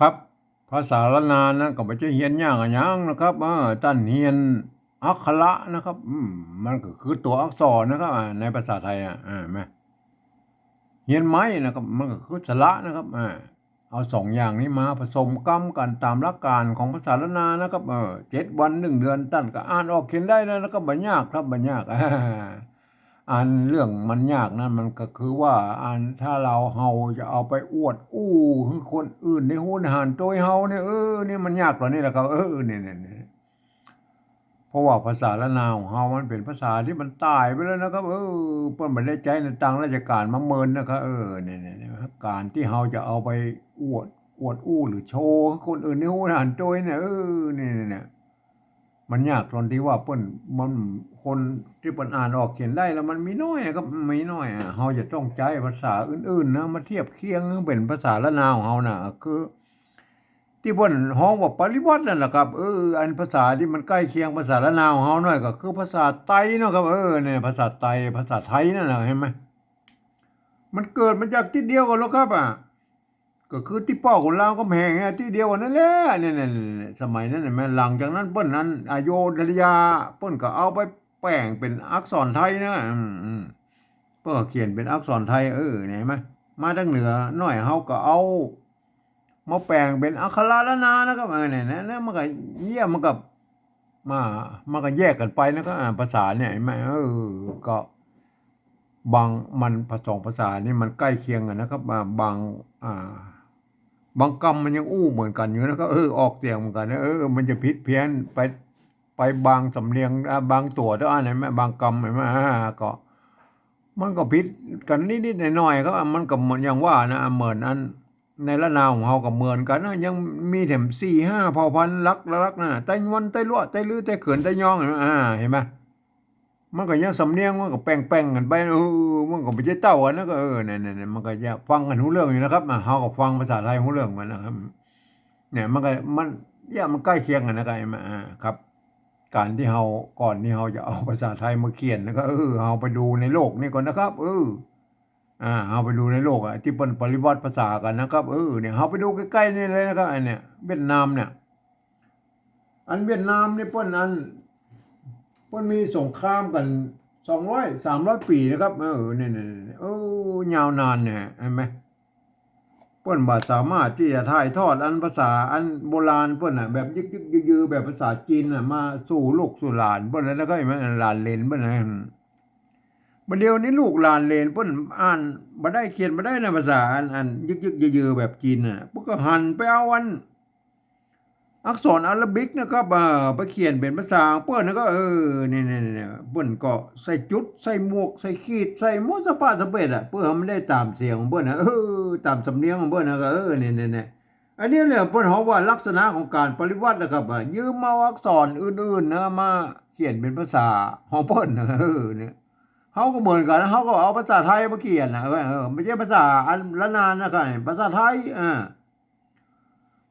ครับภาษาละนานนะก็ไม่ใช่เฮียนยากอะหยังนะครับตั้นเฮียนอักขระนะครับมันก็คือตัวอักษรนะครับในภาษาไทยไหมเฮียนไม้นะครับมันก็คือสระนะครับเอาสองอย่างนี้มาผสมกันตามหลักการของภาษาละนานนะครับ7 วัน1 เดือนตั้นก็อ่านออกเขียนได้แล้วนะครับบัญญัติครับบัญญัติอันเรื่องมันยากนั่นมันก็คือว่าอันถ้าเฮาจะเอาไปอวดให้คนอื่นในหู้นหันโดยเฮาเนี่ยนี่มันยากกว่านี้แหละครับเนี่ยเพราะว่าภาษาละนาวของเฮามันเป็นภาษาที่มันตายไปแล้วนะครับเพิ่นบ่ได้ใจในต่างราชการมาเมินนะครับเนี่ยการที่เฮาจะเอาไปอวดหรือโชว์ให้คนอื่นในหู้นหันโดยเนี่ยเนี่ย มันยากตรงที่ว่ามันคนที่เปิ้นอ่านออกเขียนได้แล้วมันมีน้อยนะครับมีน้อยเฮาจะต้องใช้ภาษาอื่นๆนะมาเทียบเคียงเป็นภาษาละนาวของเฮาน่ะคือที่เพิ่นฮ้องว่าปริวัตินั่นแหละครับอันภาษาที่มันใกล้เคียงภาษาละนาวของเฮาหน่อยก็คือภาษาไตเนาะครับเนี่ยภาษาไตภาษาไทยนั่นน่ะเห็นไหมมันเกิดมาจากที่เดียวกันแล้วครับก็คือที่พ่อของเราก็แพงที่เดียวกันนั่นแหละเนี่ยสมัยนั้นเห็นไหมหลังจากนั้นเปิ้นนั้นอโยธยาเปิ้นก็เอาไปแปลงเป็นอักษรไทยนะเปิ้นก็เขียนเป็นอักษรไทยเนี่ยเห็นไหมมาทางเหนือหน่อยเฮาก็เอามาแปลงเป็นอักขระละนานะครับเนี่ยนะแล้วมันก็เยี่ยมมันก็มามันก็แยกกันไปนะครับภาษาเนี่ยเห็นไหมก็บางมันผสมภาษานี่มันใกล้เคียงกันนะครับบางอ่า บางกรรมมันยังเหมือนกันอยู่นะครับออกเสียงเหมือนกันนะมันจะผิดเพี้ยนไปบางสำเนียงบางตัวด้วยอะไรไหมบางกรรมเห็นไหมก็มันก็ผิดกันนิดๆหน่อยๆก็มันก็เหมือนอย่างว่านะเหมือนอันในละนาวของเราก็เหมือนกันนะยังมีแถม4-5เผ่าพันธุ์ลักนะไต้งวนไต้ลั่วไต้ลื้อไต้เขินไต้ยองเห็นไหม มันก็ยังสำเนียงมันก็แป้งกันไปมันก็ไม่ใช่เต้ากันนะก็เนี่ยมันก็จะฟังกันรู้เรื่องอยู่นะครับเฮาก็ฟังภาษาไทยรู้เรื่องมันนะครับเนี่ยมันใกล้เคียงกันนะครับครับการที่เฮาก่อนที่เฮาจะเอาภาษาไทยมาเขียนแล้วก็เฮาไปดูในโลกนี่ก่อนนะครับเฮาไปดูในโลกที่เปิ้นปริวัติภาษากันนะครับเนี่ยเฮาไปดูใกล้ๆนี่เลยนะครับอันเนี่ยเวียดนามเนี่ยอันเวียดนามนี่เปิ้นมีสงครามกัน200-300 ปีนะครับเนี่ยยาวนานเนี่ยเห็นไหมเปิ้นบ่สามารถที่จะถ่ายทอดอันภาษาอันโบราณเปิ้นแบบยึกๆยือๆแบบภาษาจีนมาสู่ลูกสู่หลานเปิ้นแล้วก็เห็นไหมหลานเหลนเปิ้นบัดเดี๋ยวนี้ลูกหลานเหลนเปิ้นอ่านบ่ได้เขียนบ่ได้นะภาษาอันยึกๆยือๆแบบจีนเพิ่นก็หันไปเอาอัน อักษรอาราบิกนะครับไปเขียนเป็นภาษาเปิ้นแล้วก็เนี่ยเปิ้นก็ใส่จุดใส่หมวกใส่ขีดใส่หมดสะพะสะเปดเพื่อให้มันได้ตามเสียงของเปิ้นตามสำเนียงของเปิ้นก็เนี่ยอันนี้เนี่ยเปิ้นเฮาว่าลักษณะของการปริวัตินะครับยืมเอาอักษรอื่นๆนะมาเขียนเป็นภาษาของเปิ้นเนี่ยเฮาก็เหมือนกันเฮาก็เอาภาษาไทยมาเขียนนะไม่ใช่ภาษาอันละนานนะครับภาษาไทย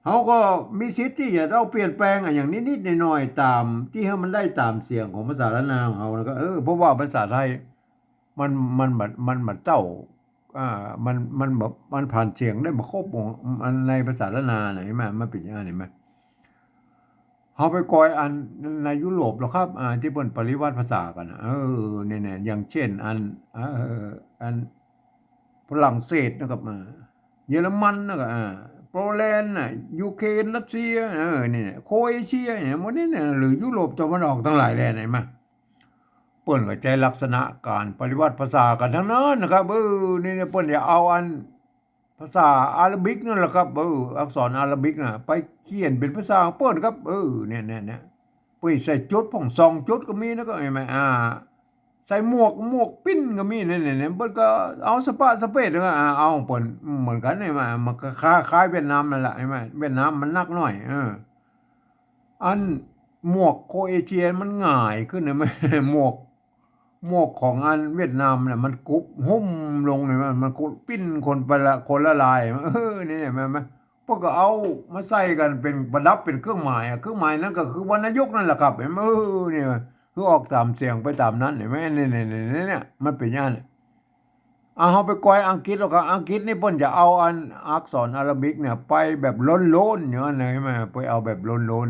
เขาก็มีสิทธิ์ที่จะต้องเปลี่ยนแปลงอย่างนิดๆหน่อยๆตามที่ให้มันได้ตามเสียงของภาษาละนามของเขาแล้วก็เพราะว่าภาษาไทยมันเจ้ามันผ่านเสียงได้มาครบของอันในภาษาละนาไหนมามันเป็นอย่างนั้นเห็นไหมเขาไปกอยอันในยุโรปหรอกครับที่เป็นปริวัติภาษากันเนี่ยอย่างเช่นอันฝรั่งเศสนะครับเยอรมันนะครับโปแลนด์ยูเครนรัสเซียนี่โครเอเชียเนี่ยหมดนี่เนี่ยหรือยุโรปตะวันออกทั้งหลายแหล่ไหนมาเปิ้นก็ใจลักษณะการปริวัติภาษากันทั้งนั้นนะครับนี่เปิ้นจะเอาอันภาษาอาหรับิกนั่นแหละครับอักษรอาหรับิกน่ะไปเขียนเป็นภาษาของเปิ้นครับเนี่ยไปใส่จุดพ่อง2 จุดก็มีนะก็เห็นไหมใส่หมวกปิ้นก็มีเนี่ยเปิ้นก็เอาสปะสเปดเอาเปิ้นเหมือนกันนี่มามันก็คล้ายเวียดนามนั่นแหละใช่ไหมเวียดนามมันหนักหน่อยอันหมวกโครเอเชียมันง่ายขึ้นนะไหมหมวกของอันเวียดนามเนี่ยมันกุบหุ้มลงเนี่ยมันปิ้นคนไปละคนละลายนี่เห็นไหมพวกก็เอามาใส่กันเป็นประดับเป็นเครื่องหมายเครื่องหมายนั้นก็คือวรรณยุกต์นั่นแหละครับเห็นไหมเนี่ยคือออกตามเสียงไปตามนั้นเห็นไหมเนี่ยมันเป็นอย่างนั้น เฮาไปกอยอังกฤษแล้วก็อังกฤษนี่เพิ่นจะเอาอักษรอาหรับิกเนี่ยไปแบบล้นๆอย่างนั้นนะใช่ไหมไปเอาแบบล้น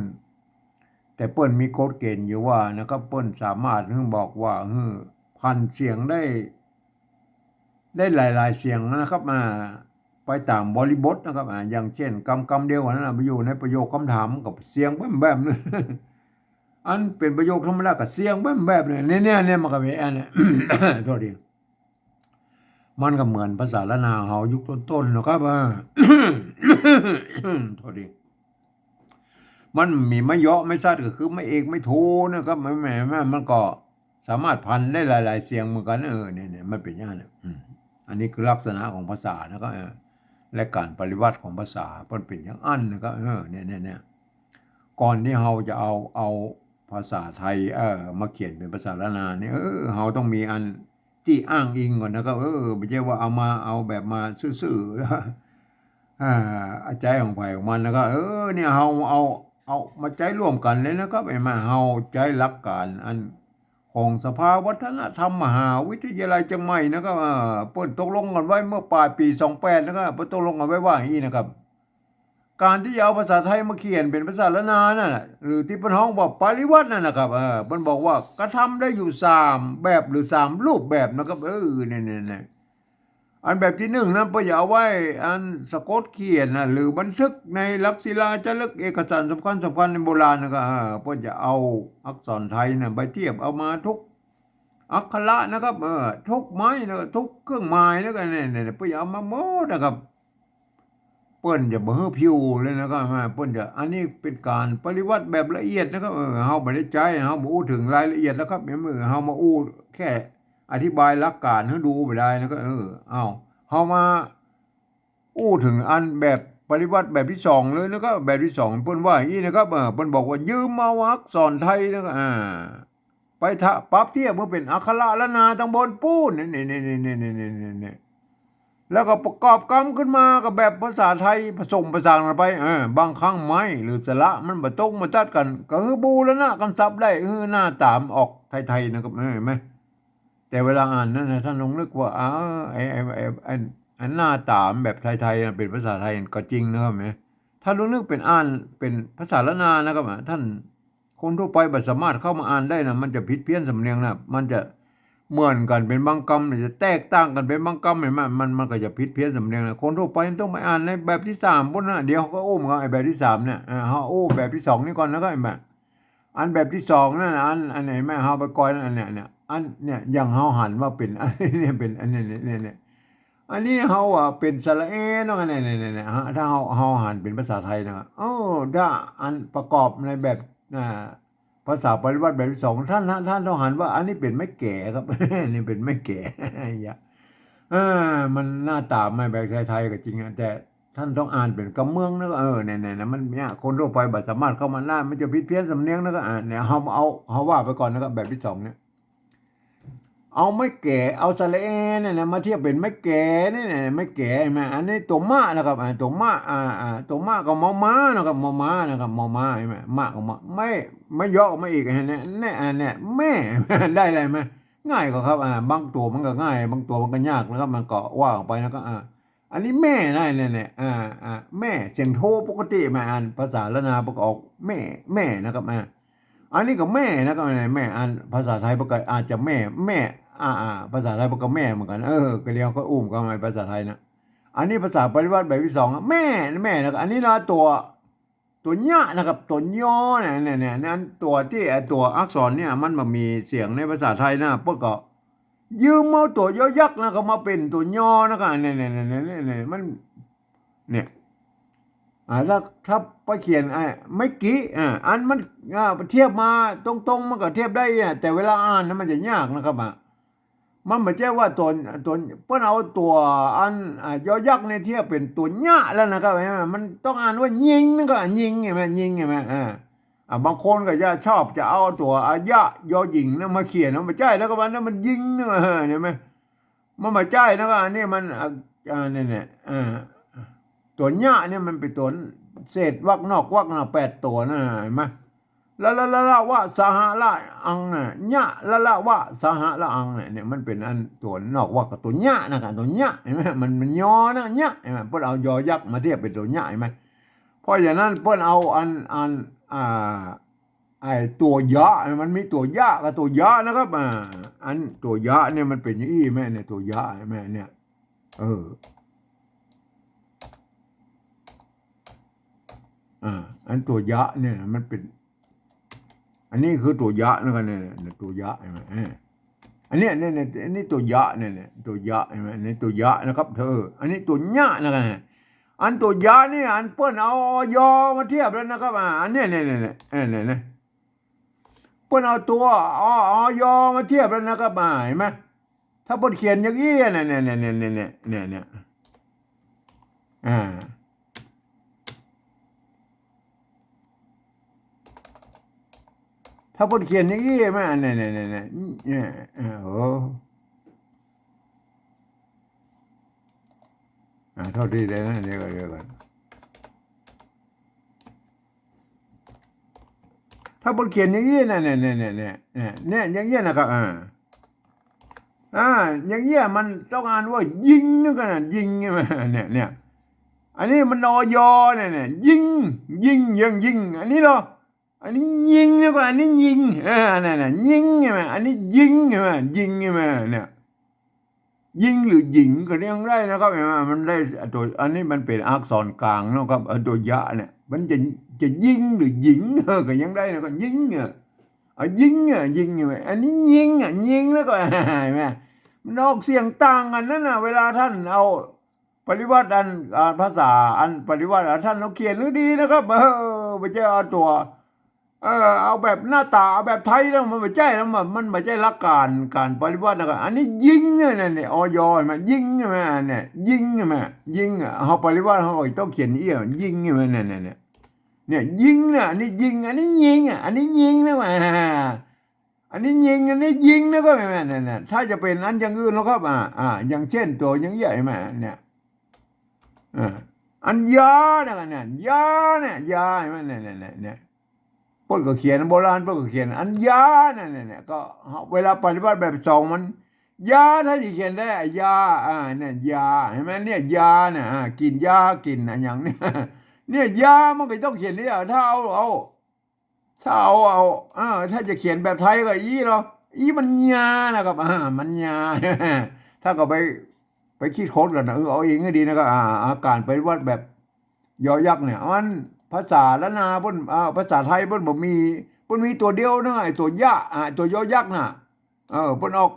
ๆแต่เปิ้นมีกฎเกณฑ์อยู่ว่านะครับเปิ้นสามารถบอกว่าพันเสียงได้หลายๆเสียงนะครับไปตามบริบทนะครับอย่างเช่นคำเดียวกันนั้นไปอยู่ในประโยคคำถามกับเสียงแบบนึงอันเป็นประโยคธรรมดากับเสียงแบบนึงเนี่ยมันก็มีอันเนี่ย โทษทีมันก็เหมือนภาษาละนาเฮายุคต้นๆนะครับโทษทีมันมีไม่เยาะไม่ซัดก็คือไม่เอกไม่โทนะครับแม่มันก็สามารถพันได้หลายๆเสียงเหมือนกันเนี่ยมันเป็นอย่างนั้นอันนี้คือลักษณะของภาษานะครับและการปฏิวัติของภาษามันเป็นอย่างอันนะครับเนี่ยก่อนที่เราจะเอาภาษาไทยมาเขียนเป็นภาษาละนาเนี่ยเราต้องมีอันที่อ้างอิงก่อนนะครับไม่ใช่ว่าเอาแบบมาซื่อๆใจของไผ่ของมันนะครับเนี่ยเอามาใจร่วมกันเลยนะครับมาเราใจหลักการอันของสภาวัฒนธรรมมหาวิทยาลัยเชียงใหม่นะครับเปิดตกลงกันไว้เมื่อปลายปี28นะครับเปิดตกลงกันไว้ว่าอย่างนี้นะครับการที่จะเอาภาษาไทยมาเขียนเป็นภาษาละนานั่นน่ะหรือที่เพิ่นฮ้องว่าปริวัตินั่นนะครับเพิ่นบอกว่ากระทำได้อยู่3แบบหรือ3รูปแบบนะครับเนี่ยอันแบบที่1นั้นเพิ่นจะเอาไว้อันสะกดเขียนนะหรือบันทึกในลักษิลาจารึกเอกสารสำคัญในโบราณนะครับเพิ่นจะเอาอักษรไทยน่ะไปเทียบเอามาทุกอักขระนะครับทุกไม้นะครับทุกเครื่องหมายนะครับเนี่ยเพิ่นเอามาหมดนะครับ เปิ้นจะบ่ฮื้อพิวเลยนะครับเปิ้นจะอันนี้เป็นการปฏิวัติแบบละเอียดนะครับเฮาบ่ได้ใจเฮาบ่อู้ถึงรายละเอียดแล้วครับเฮามาอู้แค่อธิบายหลักการให้ดูไปได้นะครับอ้าวเฮามาอู้ถึงอันแบบปฏิวัติแบบที่2เลยนะครับแบบที่2เพิ่นว่าอย่างงี้นะครับเพิ่นบอกว่ายืมมาอักษรไทยนะครับไปปรับเทียบเมื่อเป็นอักขระละนาตำบลปูนนี่แล้วก็ประกอบกรรมขึ้นมากับแบบภาษาไทยผสมผสานกันไปบางครั้งไม้หรือสระมันบ่ตรงมาตัดกันก็คือบูแล้วนะกันซับได้หน้าตามออกไทยๆนะครับเห็นไหมแต่เวลาอ่านนั่นนะท่านลองนึกว่าไอ้หน้าตามแบบไทยๆเป็นภาษาไทยก็จริงนะครับแหมถ้าลองนึกเป็นอ่านเป็นภาษาละนานะครับท่านคนทั่วไปบ่สามารถเข้ามาอ่านได้นะมันจะผิดเพี้ยนสำเนียงนะมันจะเหมือนกันเป็นบางคำจะแตกต่างกันเป็นบางคำเห็นไหมมันก็จะผิดเพี้ยนสำเนียงนะคนทั่วไปต้องไปอ่านในแบบที่3บนนะเดี๋ยวเขาก็อุ้มเขาไอ้แบบที่3เนี่ยเขาอู้แบบที่2นี่ก่อนแล้วก็เห็นไหมอันแบบที่2นั่นอันไหนแม่เฮาไปกอยอันเนี่ยอันเนี่ยอย่างเฮาหันว่าเป็นอันนี้เป็นอันนี้เนี่ยอันนี้เฮาเป็นสระเอเนาะเนี่ยถ้าเฮาหันเป็นภาษาไทยนะถ้าอันประกอบในแบบภาษาปริวัติแบบที่2ท่านต้องหันว่าอันนี้เป็นไม้แก่ครับ นี่เป็นไม้แก่อย่ามันหน้าตาไม่แบบไทยๆก็จริงแต่ท่านต้องอ่านเป็นกำเมืองนะเนี่ยมันเนี่ยคนทั่วไปบ่สามารถเข้ามาได้มันจะผิดเพี้ยนสำเนียงนะก็เนี่ยเฮาว่าไปก่อนนะครับแบบที่2เนี่ยเอาไม้แก่เอาสระเอเนี่ยมาเทียบเป็นไม้แก่นี่ไม้แก่มาอันนี้ตัวม้านะครับตัวม้าตัวม้ากับมอม้านะครับมอม้านะครับมอม้าใช่ไหมม้ากับม้าไม่ย่อออกมาอีกเนี่ยแม่ได้เลยไหมง่ายกว่าครับบางตัวมันก็ง่ายบางตัวมันก็ยากนะครับมันก็ว่าออกไปแล้วก็อันนี้แม่ได้เนี่ยแม่เสียงโทปกติมาอ่านภาษาละนาประกอบแม่นะครับอันนี้ก็แม่นะครับแม่อ่านภาษาไทยประกอบอาจจะแม่ภาษาไทยประกอบแม่เหมือนกันก็เรียกก็อุ้มกันในภาษาไทยนะอันนี้ภาษาปริวัติแบบที่2แม่นะครับอันนี้นะตัวเนี้ยนะครับตัวย่อเนี่ยนั้นตัวที่ตัวอักษรเนี่ยมันมีเสียงในภาษาไทยนะพวกก็ยืมเอาตัวยอยักษ์นะก็มาเป็นตัวย่อนะครับเนี่ยมันเนี่ยถ้าไปเขียนไม่กี่อันมันเทียบมาตรงๆมันก็เทียบได้แต่เวลาอ่านนะมันจะยากนะครับมันไม่ใช่ว่าตัวเพิ่นเอาตัวอันยอยักษ์เนี่ยเทียบเป็นตัวหญ้าแล้วนะครับมันต้องอ่านว่ายิงนั่นก็ยิงใช่ไหมยิงใช่ไหมบางคนก็จะชอบจะเอาตัวอายะยอหญิงนะมาเขียนมันไม่ใช่แล้วก็มันยิงนะเห็นไหมมันไม่ใช่นะก็อันนี้มันเนี่ยตัวหญ้าเนี่ยมันเป็นตัวเศษวรรคนอกวรรคนะ8ตัวนะเห็นไหม ละวะสหละอังเนี่ยละวะสหละอังเนี่ยมันเป็นอันตัวนอกว่ากับตัวเนี่ยนะครับตัวเนี่ยเห็นไหมมันยอนะเนี่ยเห็นไหมเพิ่นเอายอยักษ์มาเทียบเป็นตัวเนี่ยเห็นไหมเพราะอย่างนั้นเพิ่นเอาอันอ่าไอ้ตัวยะมันมีตัวยะกับตัวยะนะครับอันตัวยะเนี่ยมันเป็นอย่างนี้แม่เนี่ยตัวยะแม่เนี่ยอันตัวยะเนี่ยมันเป็นอันนี้คือตัวยะนะครับเนี่ยตัวยะใช่ไหมอันนี้เนี่ยอันนี้ตัวยะเนี่ยตัวยะใช่ไหมนี่ตัวยะนะครับเธออันนี้ตัวญะนะครับอันตัวยะนี่อันเปิ้นเอายอมาเทียบแล้วนะครับอันนี้เนี่ยเปิ้นเอาตัวยอมาเทียบแล้วนะครับเห็นไหมถ้าเปิ้นเขียนอย่างนี้เนี่ยถ้าเปิ้นเขียนอย่างนี้ไหมเนี่ยโอ้เท่าที่ได้นะเดี๋ยวก่อนถ้าเปิ้นเขียนอย่างนี้เนี่ยอย่างนี้นะครับอย่างเงี้ยมันต้องอ่านว่ายิงนึกกันยิงใช่ไหมเนี่ยอันนี้มันอยเนี่ยยิงอันนี้เหรออันนี้ยิงนะกว่าอันนี้ยิงนั่นยิงใช่ไหมอันนี้ยิงใช่ไหมยิงใช่ไหมเนี่ยยิงหรือหญิงก็เรียกได้นะครับมันได้ตัวอันนี้มันเป็นอักษรกลางนะครับตัวยะเนี่ยมันจะยิงหรือหญิงก็ยังได้นะก็ยิงยิงยิงใช่ไหมอันนี้ยิงแล้วก็เห็นไหมมันออกเสียงต่างกันนั่นนะเวลาท่านเอาปริวัติภาษาปริวัติท่านเราเขียนหรือดีนะครับไม่ใช่เอาตัวเอาแบบหน้าตาเอาแบบไทยแล้วมันไม่ใช่แล้วมันไม่ใช่หลักการปริวัตินะครับอันนี้ยิงเนี่ยอยมันยิงใช่ไหมเนี่ยยิงใช่ไหมยิงเขาปริวัติเขาต้องเขียนยิงใช่ไหมเนี่ยยิงน่ะนี่ยิงอันนี้ยิงอันนี้ยิงนะว่าอันนี้ยิงอันนี้ยิงนะก็แม่เนี่ยถ้าจะเป็นอันอย่างอื่นแล้วครับอย่างเช่นตัวอย่างใหญ่แม่เนี่ยอันยาเนี่ยยาเนี่ยยาใช่ไหมเนี่ยพวกก็เขียนโบราณพวกก็เขียนอันยาเนี่ยก็เวลาปฏิบัติแบบสองมันยาถ้าจะเขียนได้ยาเนี่ยยาเห็นไหมเนี่ยยาเนี่ยกินยากินอย่างเนี้ยเนี่ยยามันก็ต้องเขียนเนี่ยถ้าเอาถ้าจะเขียนแบบไทยก็หรอมันยานะครับมันยาถ้าก็ไปคิดโค้ดกันนะเอาเองก็ดีนะก็อาการไปวัดแบบยอยักษ์เนี่ยมันภาษาละนาบนภาษาไทยบนบ่มีตัวเดียวนะไอ้ตัวยะตัวยอยักษ์น่ะบนออก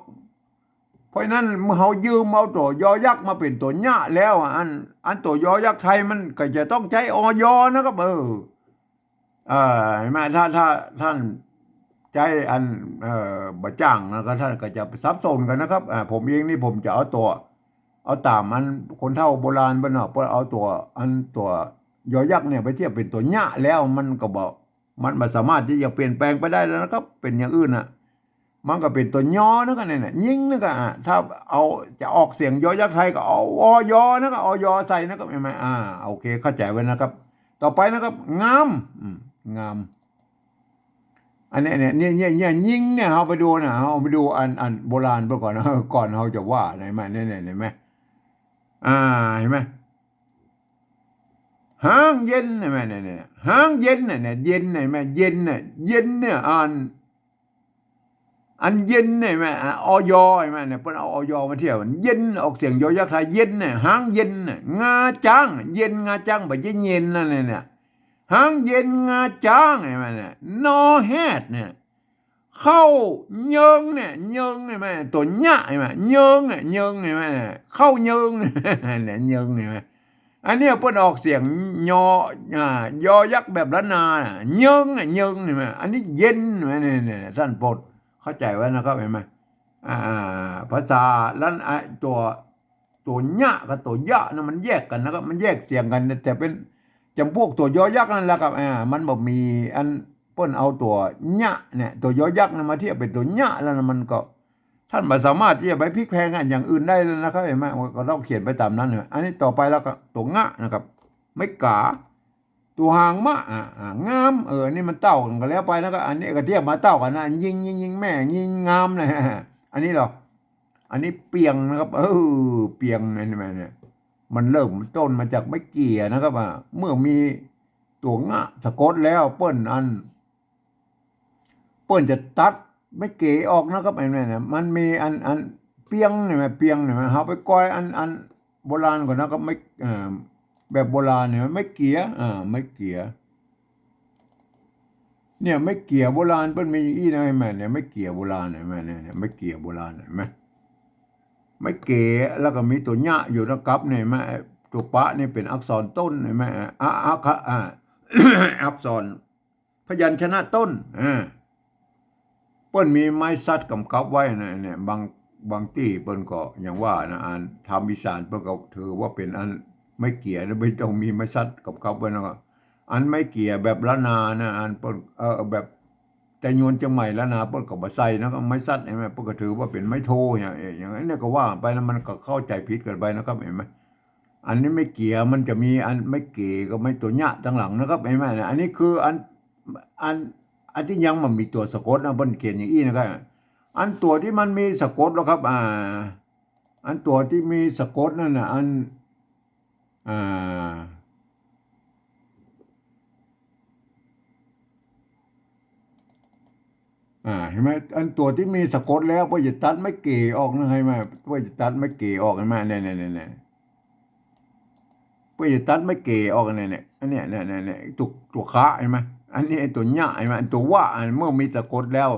เพราะนั้นเมื่อเขายืมเอาตัวยอยักษ์มาเป็นตัวญะแล้วอันตัวยอยักษ์ไทยมันก็จะต้องใช้อยนะครับเห็นไหมถ้าท่านใจบะจ่างนะก็ท่านก็จะซับซ้อนกันนะครับผมเองนี่ผมจะเอาตามคนเฒ่าโบราณบ้านนอกเอาตัวยอยักษ์เนี่ยไปเทียบเป็นตัวญะแล้วมันก็บอกมันไม่สามารถที่จะเปลี่ยนแปลงไปได้แล้วนะครับเป็นอย่างอื่นมันก็เป็นตัวยอนะกันเนี่ยยิงนะก็ถ้าเอาจะออกเสียงยอยักษ์ไทยก็เอาอยนะก็อยใส่นะครับเห็นไหมโอเคเข้าใจไว้นะครับต่อไปนะครับงามอันนี้เนี่ยยิงเนี่ยเราไปดูนะเราไปดูอันโบราณไปก่อนนะก่อนเราจะว่าไหนไหมเนี่ยเห็นไหมเห็นไหมห้างเย็นเห็นไหมเนี่ยห้างเย็นเนี่ยเย็นเห็นไหมเย็นเนี่ยอันเย็นเนี่ยแม่อยใช่ไหมเนี่ยเพิ่นเอาอยมาเที่ยวเย็นออกเสียงยอยักษ์ไทยเย็นเนี่ยหางเย็นเนี่ยงาจ้างเย็นงาจ้างบ่ใช่เย็นนั่นเนี่ยหางเย็นงาจ้างใช่ไหมเนี่ยนอแฮดเนี่ยเข้าเยิงเนี่ยเยิงใช่ไหมตัวหญ้าใช่ไหมเยิงเนี่ยเยิงใช่ไหมเข้าเยิงเนี่ยเยิงใช่ไหมอันนี้เพิ่นออกเสียงยอยักษ์แบบล้านนาเยิงใช่ไหมอันนี้เย็นใช่ไหมเนี่ยท่านโปรดเข้าใจไว้นะครับเห็นไหมภาษาแล้วตัวญะกับตัวยะนะมันแยกกันนะครับมันแยกเสียงกันแต่เป็นจำพวกตัวยอยักษ์นั่นแหละครับมันบอกมีอันเปิ้นเอาตัวญะเนี่ยตัวยอยักษ์มาเทียบเป็นตัวญะแล้วมันก็ท่านไม่สามารถที่จะไปพลิกแพลงอย่างอื่นได้เลยนะครับเห็นไหมก็ต้องเขียนไปตามนั้นเลยอันนี้ต่อไปแล้วก็ตัวงะนะครับไม่กา ตัวหางมะงามนี่มันเต้ากันก็แล้วไปแล้วก็อันนี้ก็เทียบมาเต้ากันนะยิงแม่ยิงงามนะอันนี้หรออันนี้เปียงนะครับเปียงนี่ไหมเนี่ยมันเริ่มต้นมาจากไม้เกี่ยนะครับเมื่อมีตัวงะสะกดแล้วเปิ้นจะตัดไม่เก๋ออกนะครับไอ้นี่นะมันมีอันเปียงเนี่ยไหมเปียงเนี่ยไหมเขาไปก้อยอันโบราณก่อนนะครับไม่แบบโบราณเนี่ยไม่เกียไม่เกียเนี่ยไม่เกี่ยโบราณเปิ้นมีอีนะแม่เนี่ยไม่เกี่ยโบราณแม่เนี่ยไม่เกี่ยโบราณเห็นไหมไม่เก๋แล้วก็มีตัวหญ้าอยู่นะครับเนี่ยแม่ตัวปะนี่เป็นอักษรต้นเห็นไหมอักษรพยัญชนะต้นเปิ้นมีไม้ซัดกำกับไว้นะเนี่ยบางที่เปิ้นก็อย่างว่านะอ่านทำอีสานเปิ้นก็ถือว่าเป็นอันไม่เกี่ยนะไม่ต้องมีไม้ซัดกำกับไว้นะครับอันไม่เกี่ยแบบละนานะอันเปิ้นแบบแต่โยนจังใหม่ละนาเปิ้นก็บ่ใส่นะครับไม้ซัดเห็นไหมเปิ้นก็ถือว่าเป็นไม้โทอย่างนั้นเนี่ยก็ว่าไปแล้วมันก็เข้าใจผิดกันไปนะครับเห็นไหมอันนี้ไม่เกี่ยมันจะมีอันไม่เกี่ยก็ไม่ตัวหญ้าตั้งหลังนะครับเห็นไหมอันนี้คืออันที่ยังมันมีตัวสะกดนะเปิ้นเขียนอย่างอี้นะครับอันตัวที่มันมีสะกดแล้วครับอันตัวที่มีสะกดนั่นน่ะอ่าเห็นไหมอันตัวที่มีสะกดแล้วพอจะตัดไม่เก๋ออกนะเห็นไหมพอจะตัดไม่เก๋ออกเห็นไหมเนี่ยพอจะตัดไม่เก๋ออกเนี่ยอันเนี้ยเนี่ยตัวขาเห็นไหมอันนี้ตัวหญ้าเห็นไหมตัวว่าเมื่อมีสะกดแล้ว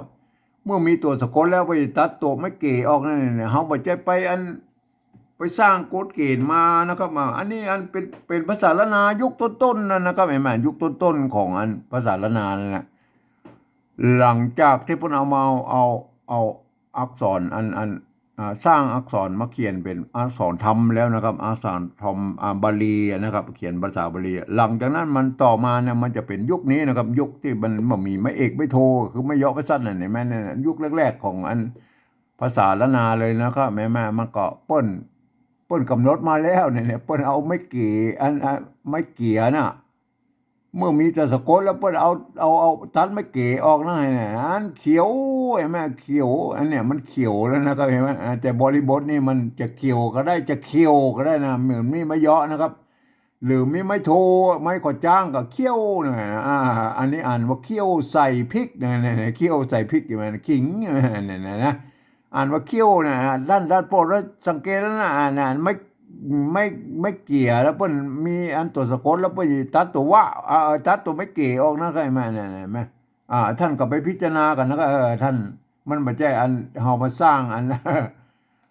เมื่อมีตัวสะกดแล้วไปตัดตัวไม่เก๋ออกนั่นเนี่ยเขาไปใจไปสร้างกฎเกณฑ์มานะครับอันนี้อันเป็นภาษาละนายุคต้นๆนั่นนะครับเห็นไหมยุคต้นๆของอันภาษาละนานั่นแหละหลังจากที่พวกเอามาเอาอักษรสร้างอักษรมาเขียนเป็นอักษรธรรมแล้วนะครับอักษรธรรมบาลีนะครับเขียนภาษาบาลีหลังจากนั้นมันต่อมาเนี่ยมันจะเป็นยุคนี้นะครับยุคที่มันมีไม่เอกไม่โทคือไม่ย่อไม่สั้นนั่นเห็นไหมเนี่ยยุคแรกๆของอันภาษาละนาเลยนะครับแม่มันก็เปิ้นกำหนดมาแล้วเนี่ยเปิ้นเอาไม่เกี่ยไม่เกี่ยน่ะเมื่อมีจะสะกดแล้วเปิ้นเอาตัดไม่เก๋ออกนะเนี่ยอันเขียวเห็นไหมเขียวอันเนี้ยมันเขียวแล้วนะครับเห็นไหมแต่บริบทนี่มันจะเขียวก็ได้จะเขียวก็ได้นะเหมือนมีไม่เยาะนะครับหรือมีไม่โทไม่ขอจ้างก็เขี้ยวเนี่ยอันนี้อ่านว่าเขี้ยวใส่พริกเนี่ยเขี้ยวใส่พริกอย่างนั้นขิงเนี่ยนะอ่านว่าเขี้ยวเนี่ยด้านโปรดแล้วสังเกตแล้วนะอ่านไม่ไม่เกี่ยแล้วเปิ้นมีอันตัวสะกดแล้วเปิ้นตัดตัวว่าตัดตัวไม่เกี่ยออกนะใครมาเนี่ยไหมท่านก็ไปพิจารณากันนะก็ท่านมันไม่ใช่อันเฮามาสร้างอัน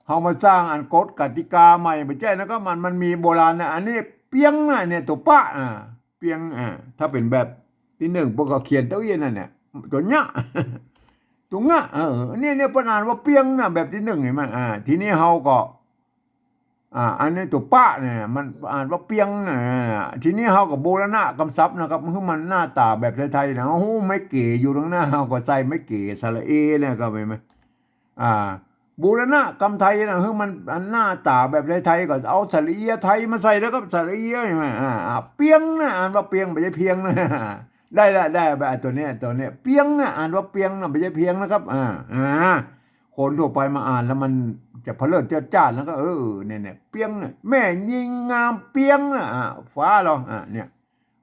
เฮามาสร้างอันกฎกติกาใหม่ไม่ใช่นะก็มันมีโบราณนะอันนี้เปียงนะเนี่ยตัวปะเปียงถ้าเป็นแบบที่หนึ่งพวกก็เขียนเต้าเย็นนั่นเนี่ยตัวเนี้ยตัวงะเนี่ยประนานว่าเปียงนะแบบที่หนึ่งเห็นไหมทีนี้เฮาก็อันนี้ตัวป้าเนี่ยมันอ่านว่าเปียงเนี่ยทีนี้เฮากับโบราณะกำซับนะครับคือมันหน้าตาแบบไทยๆนะโอ้โหไม่เก๋อยู่ตรงหน้าเฮาก็ใส่ไม่เก๋สระเอเนี่ยก็ไปไหมโบราณะกำไทยนะคือมันหน้าตาแบบไทยๆก็เอาสระเอียไทยมาใส่แล้วก็สระเอียใช่ไหมเปียงนะอ่านว่าเปียงไม่ใช่เพียงนะได้แบบตัวเนี้ยเปียงนะอ่านว่าเปียงนะไม่ใช่เพียงนะครับคนทั่วไปมาอ่านแล้วมันจะเพลิดเจ้าจ้าแล้วก็เนี่ยเปียงเนี่ยแม่ยิงงามเปียงนะฟ้าเราเนี่ย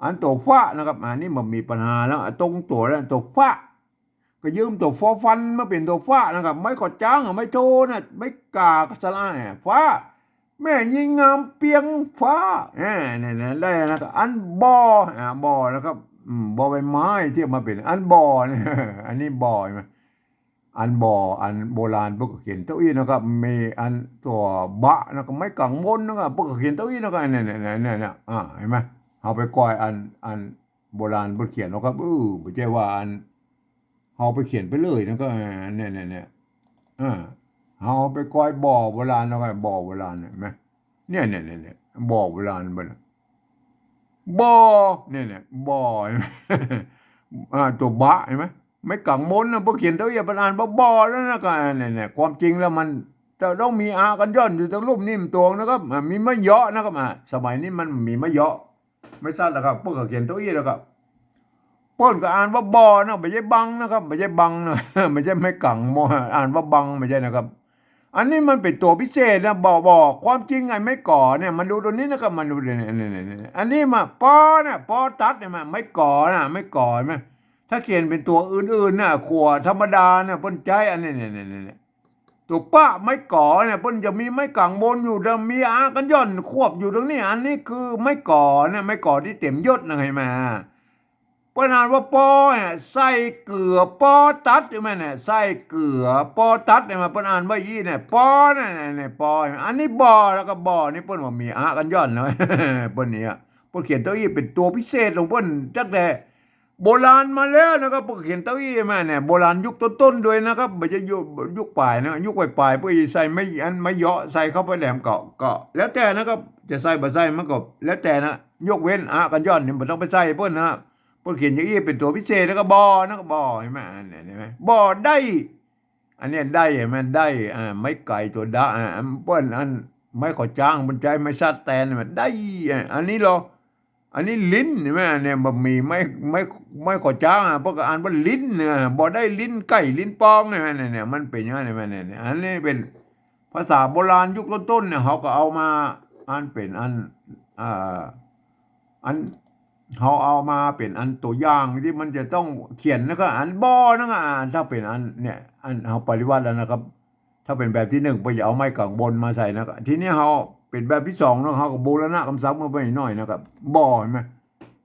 อันตัวฟ้านะครับนี่มันมีปัญหาแล้วตรงตัวแล้วตัวฟ้าก็ยืมตัวฟอฟันมาเป็นตัวฟ้านะครับไม่กดจ้างไม่โทนะไม่กากสลายฟ้าแม่ยิงงามเปียงฟ้าเนี่ยได้นะครับอันบอนะครับบอใบไม้ที่มาเป็นอันบอเนี่ยอันนี้บอใช่ไหมอันอันโบราณพวกเขียนเต้าอี้นะครับมีอันตัวบะนะครับไม่กังวลนะครับพวกเขียนเต้าอี้นะครับเนี่ยเห็นไหมเอาไปก้อยอันโบราณพวกเขียนนะครับไม่ใช่ว่าอันเอาไปเขียนไปเลยนะก็เนี่ยเอาไปก้อยบ่อโบราณนะครับบ่อโบราณเห็นไหมเนี่ยบ่อโบราณบ้านบ่อเนี่ยบ่อตัวบะเห็นไหมไม่กังวลนะพวกเขียนเต้าอย่าประนานบ่แล้วนะก็เนี่ยความจริงแล้วมันจะต้องมีกันย่อนอยู่ตรงรูปนิ่มตวงนะครับมีมะเยาะนะครับสมัยนี้มันมีมะเยาะ ไม่ซัดนะครับเปิ้นก็เขียนตัวอี้แล้วครับเปิ้นก็อ่านว่าบอนะไม่ใช่บังนะครับไม่ใช่บังนะ ไม่ใช่ไม่กังมออ่านว่าบังไม่ใช่นะครับอันนี้มันเป็นตัวพิเศษนะบอกความจริงไงไม่ก่อเนี่ยมันดูตัวนี้นะครับมันดูเนี่ยอันนี้มาปอนะปอตัดเนี่ยมันไม่ก่อนะไม่ก่อไหมถ้าเขียนเป็นตัวอื่นๆนะขวธรรมดาเนี่ยเปิ้นใจอันนี้เนี่ยตัวป้าไม่ก่อเนี่ยเปิ้นจะมีไม้กังบนอยู่จะมีอากันย่อนควบอยู่ตรงนี้อันนี้คือไม่ก่อนะไม่ก่อที่เต็มยศนะไงมาเปิ้นอ่านว่าปอเนี่ยใส่เกลือปอตัดใช่ไหมเนี่ยใส่เกลือปอตัดเนี่ยมาเปิ้นอ่านว่ายี่เนี่ยปอเนี่ยปออันนี้บอแล้วก็บอนี่เปิ้นว่ามีอากันย่อนเนาะ เปิ้นเนี่ยเปิ้นเขียนตัวอี้เป็นตัวพิเศษของเปิ้นตั้งแต่โบราณมาแล้วนะครับเปิ้นเขียนตัวอี้มาเนี่ยโบราณยุคต้นๆด้วยนะครับไม่ใช่ยุคปลายนะยุคปลายๆเปิ้นใส่ไม่อันไม่เหยาะใส่เข้าไปแหลมก็แล้วแต่นะครับจะใส่บ่ใส่มันก็แล้วแต่นะยกเว้นอากันย่อนนี่บ่ต้องไปใส่เปิ้นนะ เปิ้นเขียนอย่างนี้เป็นตัวพิเศษแล้วก็บอนะก็บอเห็นไหมอันนี้เห็นไหมบอได้อันนี้ได้เห็นไหมได้ไม่ไก่ตัวดาเปิ้นอันไม่ขอจ้างบนใจไม่ซัดแตนมันได้อันนี้หรออันนี้ลิ้นเห็นไหมเนี่ยบะหมี่ไม่ขอจ้างเพราะก็อ่านว่าลิ้นเนี่ยบอได้ลิ้นไก่ลิ้นปองเนี่ยมันเป็นอย่างนั้นเห็นไหมเนี่ยอันนี้เป็นภาษาโบราณยุคต้นๆเนี่ยเขาก็เอามาอ่านเป็นอ่าอัน เขาเอามาเป็นอันตัวอย่างที่มันจะต้องเขียนแล้วก็อันบ่อนั่นอ่านถ้าเป็นอันเนี่ยอันเขาปฏิวัติแล้วนะครับถ้าเป็นแบบที่หนึ่งไปเอาไม้กางบนมาใส่นะครับทีนี้เขาเป็นแบบที่สองแล้วเขาก็บูรณะคำศัพท์มาไปหน่อยนะครับบ่อเห็นไหม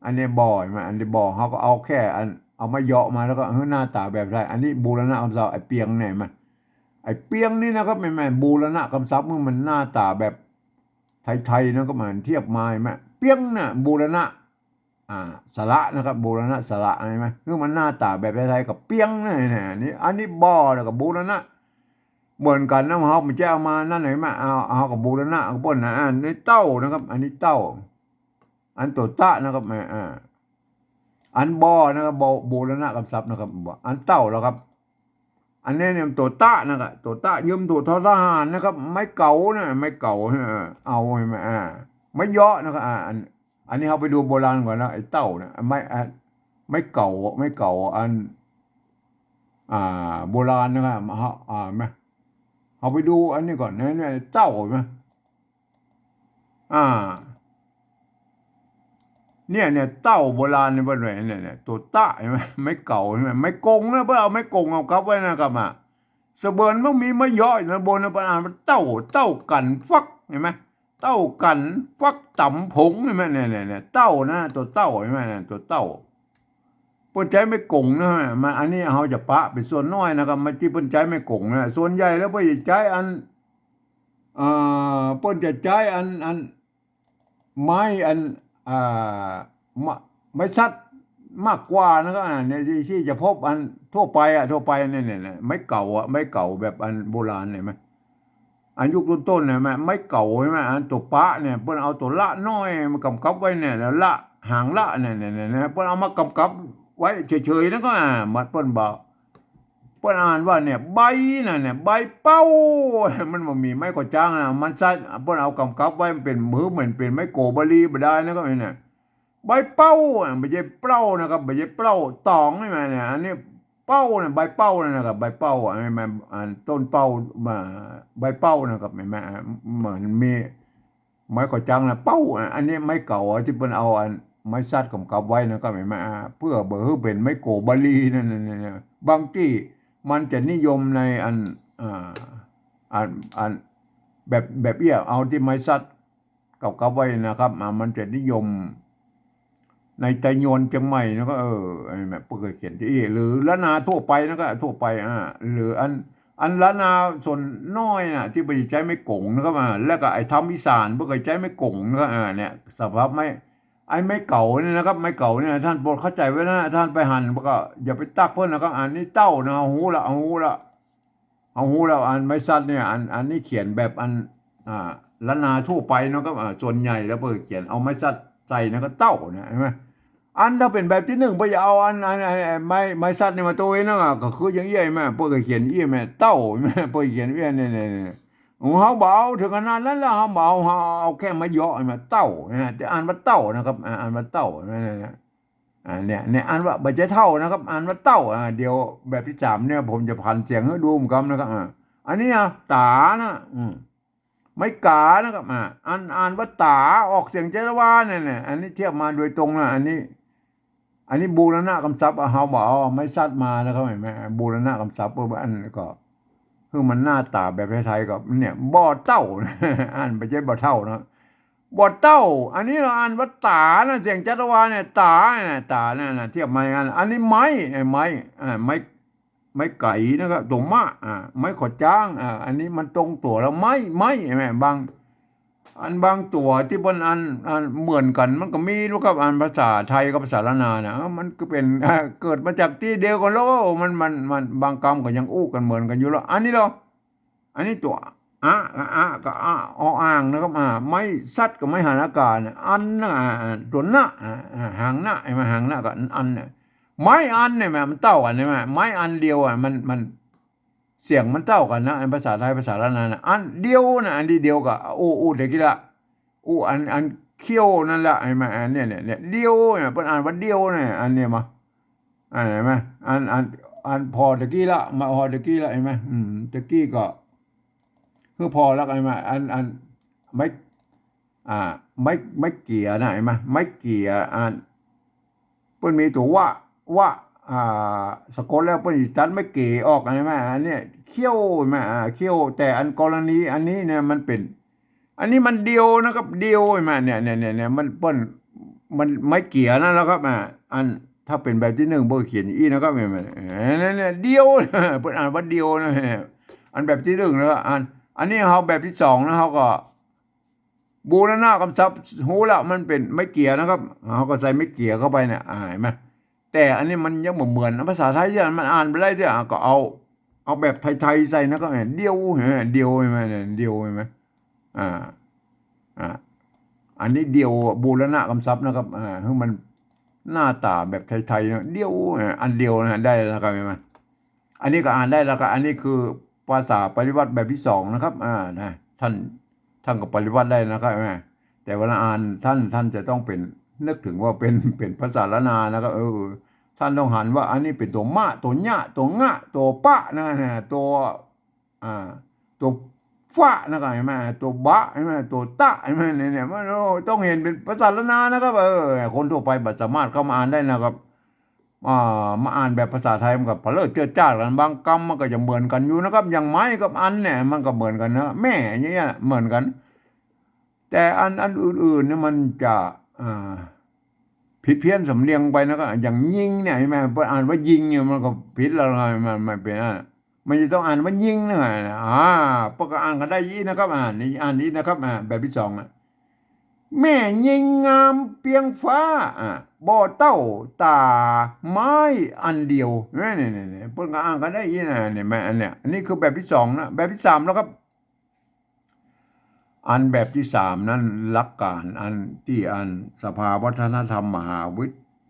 อันนี้บ่อเห็นไหมอันนี้บ่อเขาก็เอาแค่อันเอามาเหยาะมาแล้วก็หน้าตาแบบไรอันนี้บูรณะคำศัพท์ไอ้เปียงเนี่ยมาไอ้เปียงนี่นะครับไม่บูรณะคำศัพท์มันหน้าตาแบบไทยๆนะก็เหมือนเทียบมาเห็นไหมเปียงน่ะบูรณะ สระนะครับบูรณะสระใช่ไหมคือมันหน้าตาแบบไทยๆกับเปี้ยงเนี่ยนี่อันนี้บ่อแล้วกับบูรณะเหมือนกันนะเขาไม่ใช่เอามานั่นไหนมาเอากับบูรณะกับป้นนะอันนี้เต้านะครับ อันนี้เต้าอันตัวตะนะครับอันบ่อนะครับบูรณะกับซับนะครับอันเต้าแล้วครับอันนี้เนี่ยตัวตะนะครับตัวตะยืมตัวททหารนะครับไม่เก่านะไม่เก่าเอาใช่ไหมไม่เยอะนะครับอันนี้เขาไปดูโบราณก่อนนะไอ้เต้าเนี่ยไม่เก่าอันโบราณนะครับไหมเขาไปดูอันนี้ก่อนเนี่ยเต้าไหมอ่าเนี่ยเต้าโบราณเนี่ยเป็นไงเนี่ยตัวต้าใช่ไหมไม่เก่าใช่ไหมไม่กงนะเพื่อเอาไม่กงเอาครับไว้นะครับเสเบิร์นมันมีไม่ย่อยนะบนนะประมาณเต้ากันฟักเห็นไหมเต้ากันฟักต่ำผงเห็นไหมเนี่ยเต้านะตัวเต้าเห็นไหมเนี่ยตัวเต้าเปิ้นใจไม่กงนะมาอันนี้เขาจะปะเป็นส่วนน้อยนะครับมาที่เปิ้นใจไม่กงนะส่วนใหญ่แล้วเปิ้นจะใจอันเปิ้นจะใจอันไม้อ่าไม่ชัดมากกว่านะครับเนี่ยที่จะพบอันทั่วไปเนี่ยไม่เก่าไม่เก่าแบบอันโบราณเลยไหมอันยุคต้นๆเนี่ยไม่เก่าใช่ไหมอันตัวปะเนี่ยเพิ่นเอาตัวละน้อยมากำกับไว้เนี่ยแล้วละหางละเนี่ยเพิ่นเอามากำกับไว้เฉยๆแล้วก็มันเพิ่นบอกเพิ่นอ่านว่าเนี่ยใบน่ะเนี่ยใบเป้ามันบ่มีไม้ก็จ้างนะมันซัดเพิ่นเอากำกับไว้มันเป็นมือเหมือนเป็นไม้โกบลีบ่ได้นะก็เนี่ยใบเป้าไม่ใช่เปล้านะครับไม่ใช่เปล้าตองใช่ไหมเนี่ยอันนี้เป้าเนี่ยใบเป้านะครับใบเป้าไม่มาต้นเป้ามาใบเป้านะครับไม่มาเหมือนมีไม้ก่อจังนะเป้าอันนี้ไม้เก่าที่เป็นเอาไม้ซัดกับไว้นะครับไม่มาเพื่อเบอร์เป็นไม้โกบาลีนั่นบางที่มันจะนิยมในอันแบบเอี้ยเอาที่ไม้ซัดกับไว้นะครับมันจะนิยมในไตโยนเชียงใหม่นะก็แบบเคยเขียนที่หรือละนาทั่วไปนะก็ทั่วไปหรืออันละนาส่วนน้อยที่ไปใช้ไม่กงนะครับแล้วก็ไอ้ทำอีสานเคยใช้ไม่กงนะครับเนี่ยสภาพไม่เก่าเนี่ยนะครับไม่เก่าเนี่ยท่านโปรดเข้าใจไว้นะท่านไปหั่นก็อย่าไปตักเพิ่นนะครับอันนี้เต้านะเอาหูละอันไม่สั้นเนี่ยอันนี้เขียนแบบละนาทั่วไปนะครับส่วนใหญ่แล้วเขียนเอาไม้ซัดใส่นะก็เต้าเนี่ยใช่ไหมอันถ้าเป็นแบบที่หนึ่งไปจะเอาอันไม้ซัดเนี่ยมาตัวเองนะก็คืออย่างเงี้ยแม่เพื่อเขียนเอี้ยแม่เต้าแม่เพื่อเขียนเอี้ยเนี่ย เฮาบ่เอาถึงขนาดนั้นแล้วเฮาบ่เอาเฮาเอาแค่มาย่อมาเต้าจะอ่านว่าเต้านะครับอ่านว่าเต้าเนี่ยเนี่ยอ่านว่าบ่ใช่เท่านะครับอ่านว่าเต้าเดี๋ยวแบบที่3เนี่ยผมจะพันเสียงให้ดูเหมือนกันนะครับอันนี้นะตานะไม่กานะครับอ่านว่าตาออกเสียงเจรวาเนี่ยอันนี้เทียบมาโดยตรงนะอันนี้บูรณะคำศัพท์เฮาบ่เอาไม่ซัดมานะครับเห็นไหมบูรณะคำศัพท์อันก็คือมันหน้าตาแบบไทยๆก็เนี่ยบ่อเต้าอ่านไม่ใช่บ่อเท่านะบ่อเต้าอันนี้เราอ่านว่าตานะเสียงจัตวาเนี่ยตาเนี่ยตาเนี่ยนะเทียบมาอย่างนั้นอันนี้ไม้ไม้ไก่นะครับตัวมะไม้ขอจ้างอันนี้มันตรงตัวแล้วไม้ใช่ไหมบางตัวที่บนอันเหมือนกันมันก็มีรู้ครับอันภาษาไทยกับภาษาละนานะมันก็เป็นเกิดมาจากที่เดียวกันแล้วมันบางคำก็ยังอู้กันเหมือนกันอยู่แล้วอันนี้ตัวก็อ่างนะครับไม่ซัดก็ไม่หันอากาศอันนะตัวหน้าหางหน้าไอ้มาหางหน้าก็อันเนี่ยไม้อันเนี่ยมันเต้ากันใช่ไหมไม้อันเดียวมันเสียงมันเต้ากันนะภาษาไทยภาษาละนานะอันเดียวนะอันเดียวกับอู้เด็กกี่ละอันเขี้ยวนั่นแหละไอ้มาอันเนี่ยเดียวเนี่ยเป็นอ่านว่าเดียวเนี่ยอันเนี่ยมาเห็นไหมอันพอตะกี้ละมาพอตะกี้ละเห็นไหมตะกี้ก็คือพอแล้วไอ้มาอันไม่อ่าไม่เกี่ยนะเห็นไหมไม่เกี่ยเพิ่นมีตัวว่าอ่สะกดแล้วเพิ่นสิตัดไม่เกี่ออกใช่ไหมอันเนี้ยเขี้ยวใช่ไหมเขี้ยวแต่อันกรณีอันนี้เนี่ยมันเป็นอันนี้มันเดียวนะครับเดียวใช่ไหมเนี่ยมันเปิ้นมันไม่เกี่ยนะแล้วครับอันถ้าเป็นแบบที่1บ่เขียนอีนะครับเนี่ยเดียวเพิ่นอ่านว่าเดียวนะอันแบบที่1แล้วอันนี้เฮาแบบที่2นะเฮาก็บูรณะคำศัพท์หูละมันเป็นไม่เกี่ยนะครับเขาก็ใส่ไม่เกี่ยเข้าไปเนี่ยเห็นไหมแต่อันนี้มันยังเหมือนภาษาไทยที่มันอ่านไปได้ที่ก็เอาแบบไทยๆใส่นะก็เดียวเดียวใช่ไหมเดียวใช่ไหมอ่าอ่าอันนี้เดียวบูรณะคำศัพท์นะครับคือมันหน้าตาแบบไทยๆเดียวอันเดียวนะได้แล้วครับใช่ไหมอันนี้ก็อ่านได้แล้วครับอันนี้คือภาษาปฏิวัติแบบที่2นะครับนะท่านก็ปฏิวัติได้นะครับแต่เวลาอ่านท่านจะต้องเป็นนึกถึงว่าเป็นภาษาละนานะครับท่านต้องหันว่าอันนี้เป็นตัวมะตัวญะตัวงะตัวปะนะตัวตัวฟะนะครับเห็นไหมตัวบะเห็นไหมตัวตะเห็นไหมเนี่ยมันต้องเห็นเป็นภาษาละนานะครับคนทั่วไปบัดสามารถเข้ามาอ่านได้นะครับมาอ่านแบบภาษาไทยมันกับเพลิดเจือจ้ากันบางคำมันก็จะเหมือนกันอยู่นะครับอย่างไม้กับอันเนี่ยมันก็เหมือนกันนะแม่อย่างเงี้ยเหมือนกันแต่อันอื่นๆเนี่ยมันจะผิดเพี้ยนสำเนียงไปนะก็อย่างยิงเนี่ยใช่ไหมพออ่านว่ายิงเนี่ยมันก็ผิดแล้วไงมันเป็นมันจะต้องอ่านว่ายิงนะพวกก็อ่านกันได้ยี่นะครับนี่นะครับแบบที่2แม่ยิงงามเปียงฟ้าบ่อเต้าตาไม้อันเดียวเนี่ยพวกก็อ่านกันได้ยี่นะเนี่ยแม่อันเนี้ยอันนี้คือแบบที่2นะแบบที่3แล้วครับอันแบบที่3นั้นหลักการอันที่สภาวัฒนธรรมมหา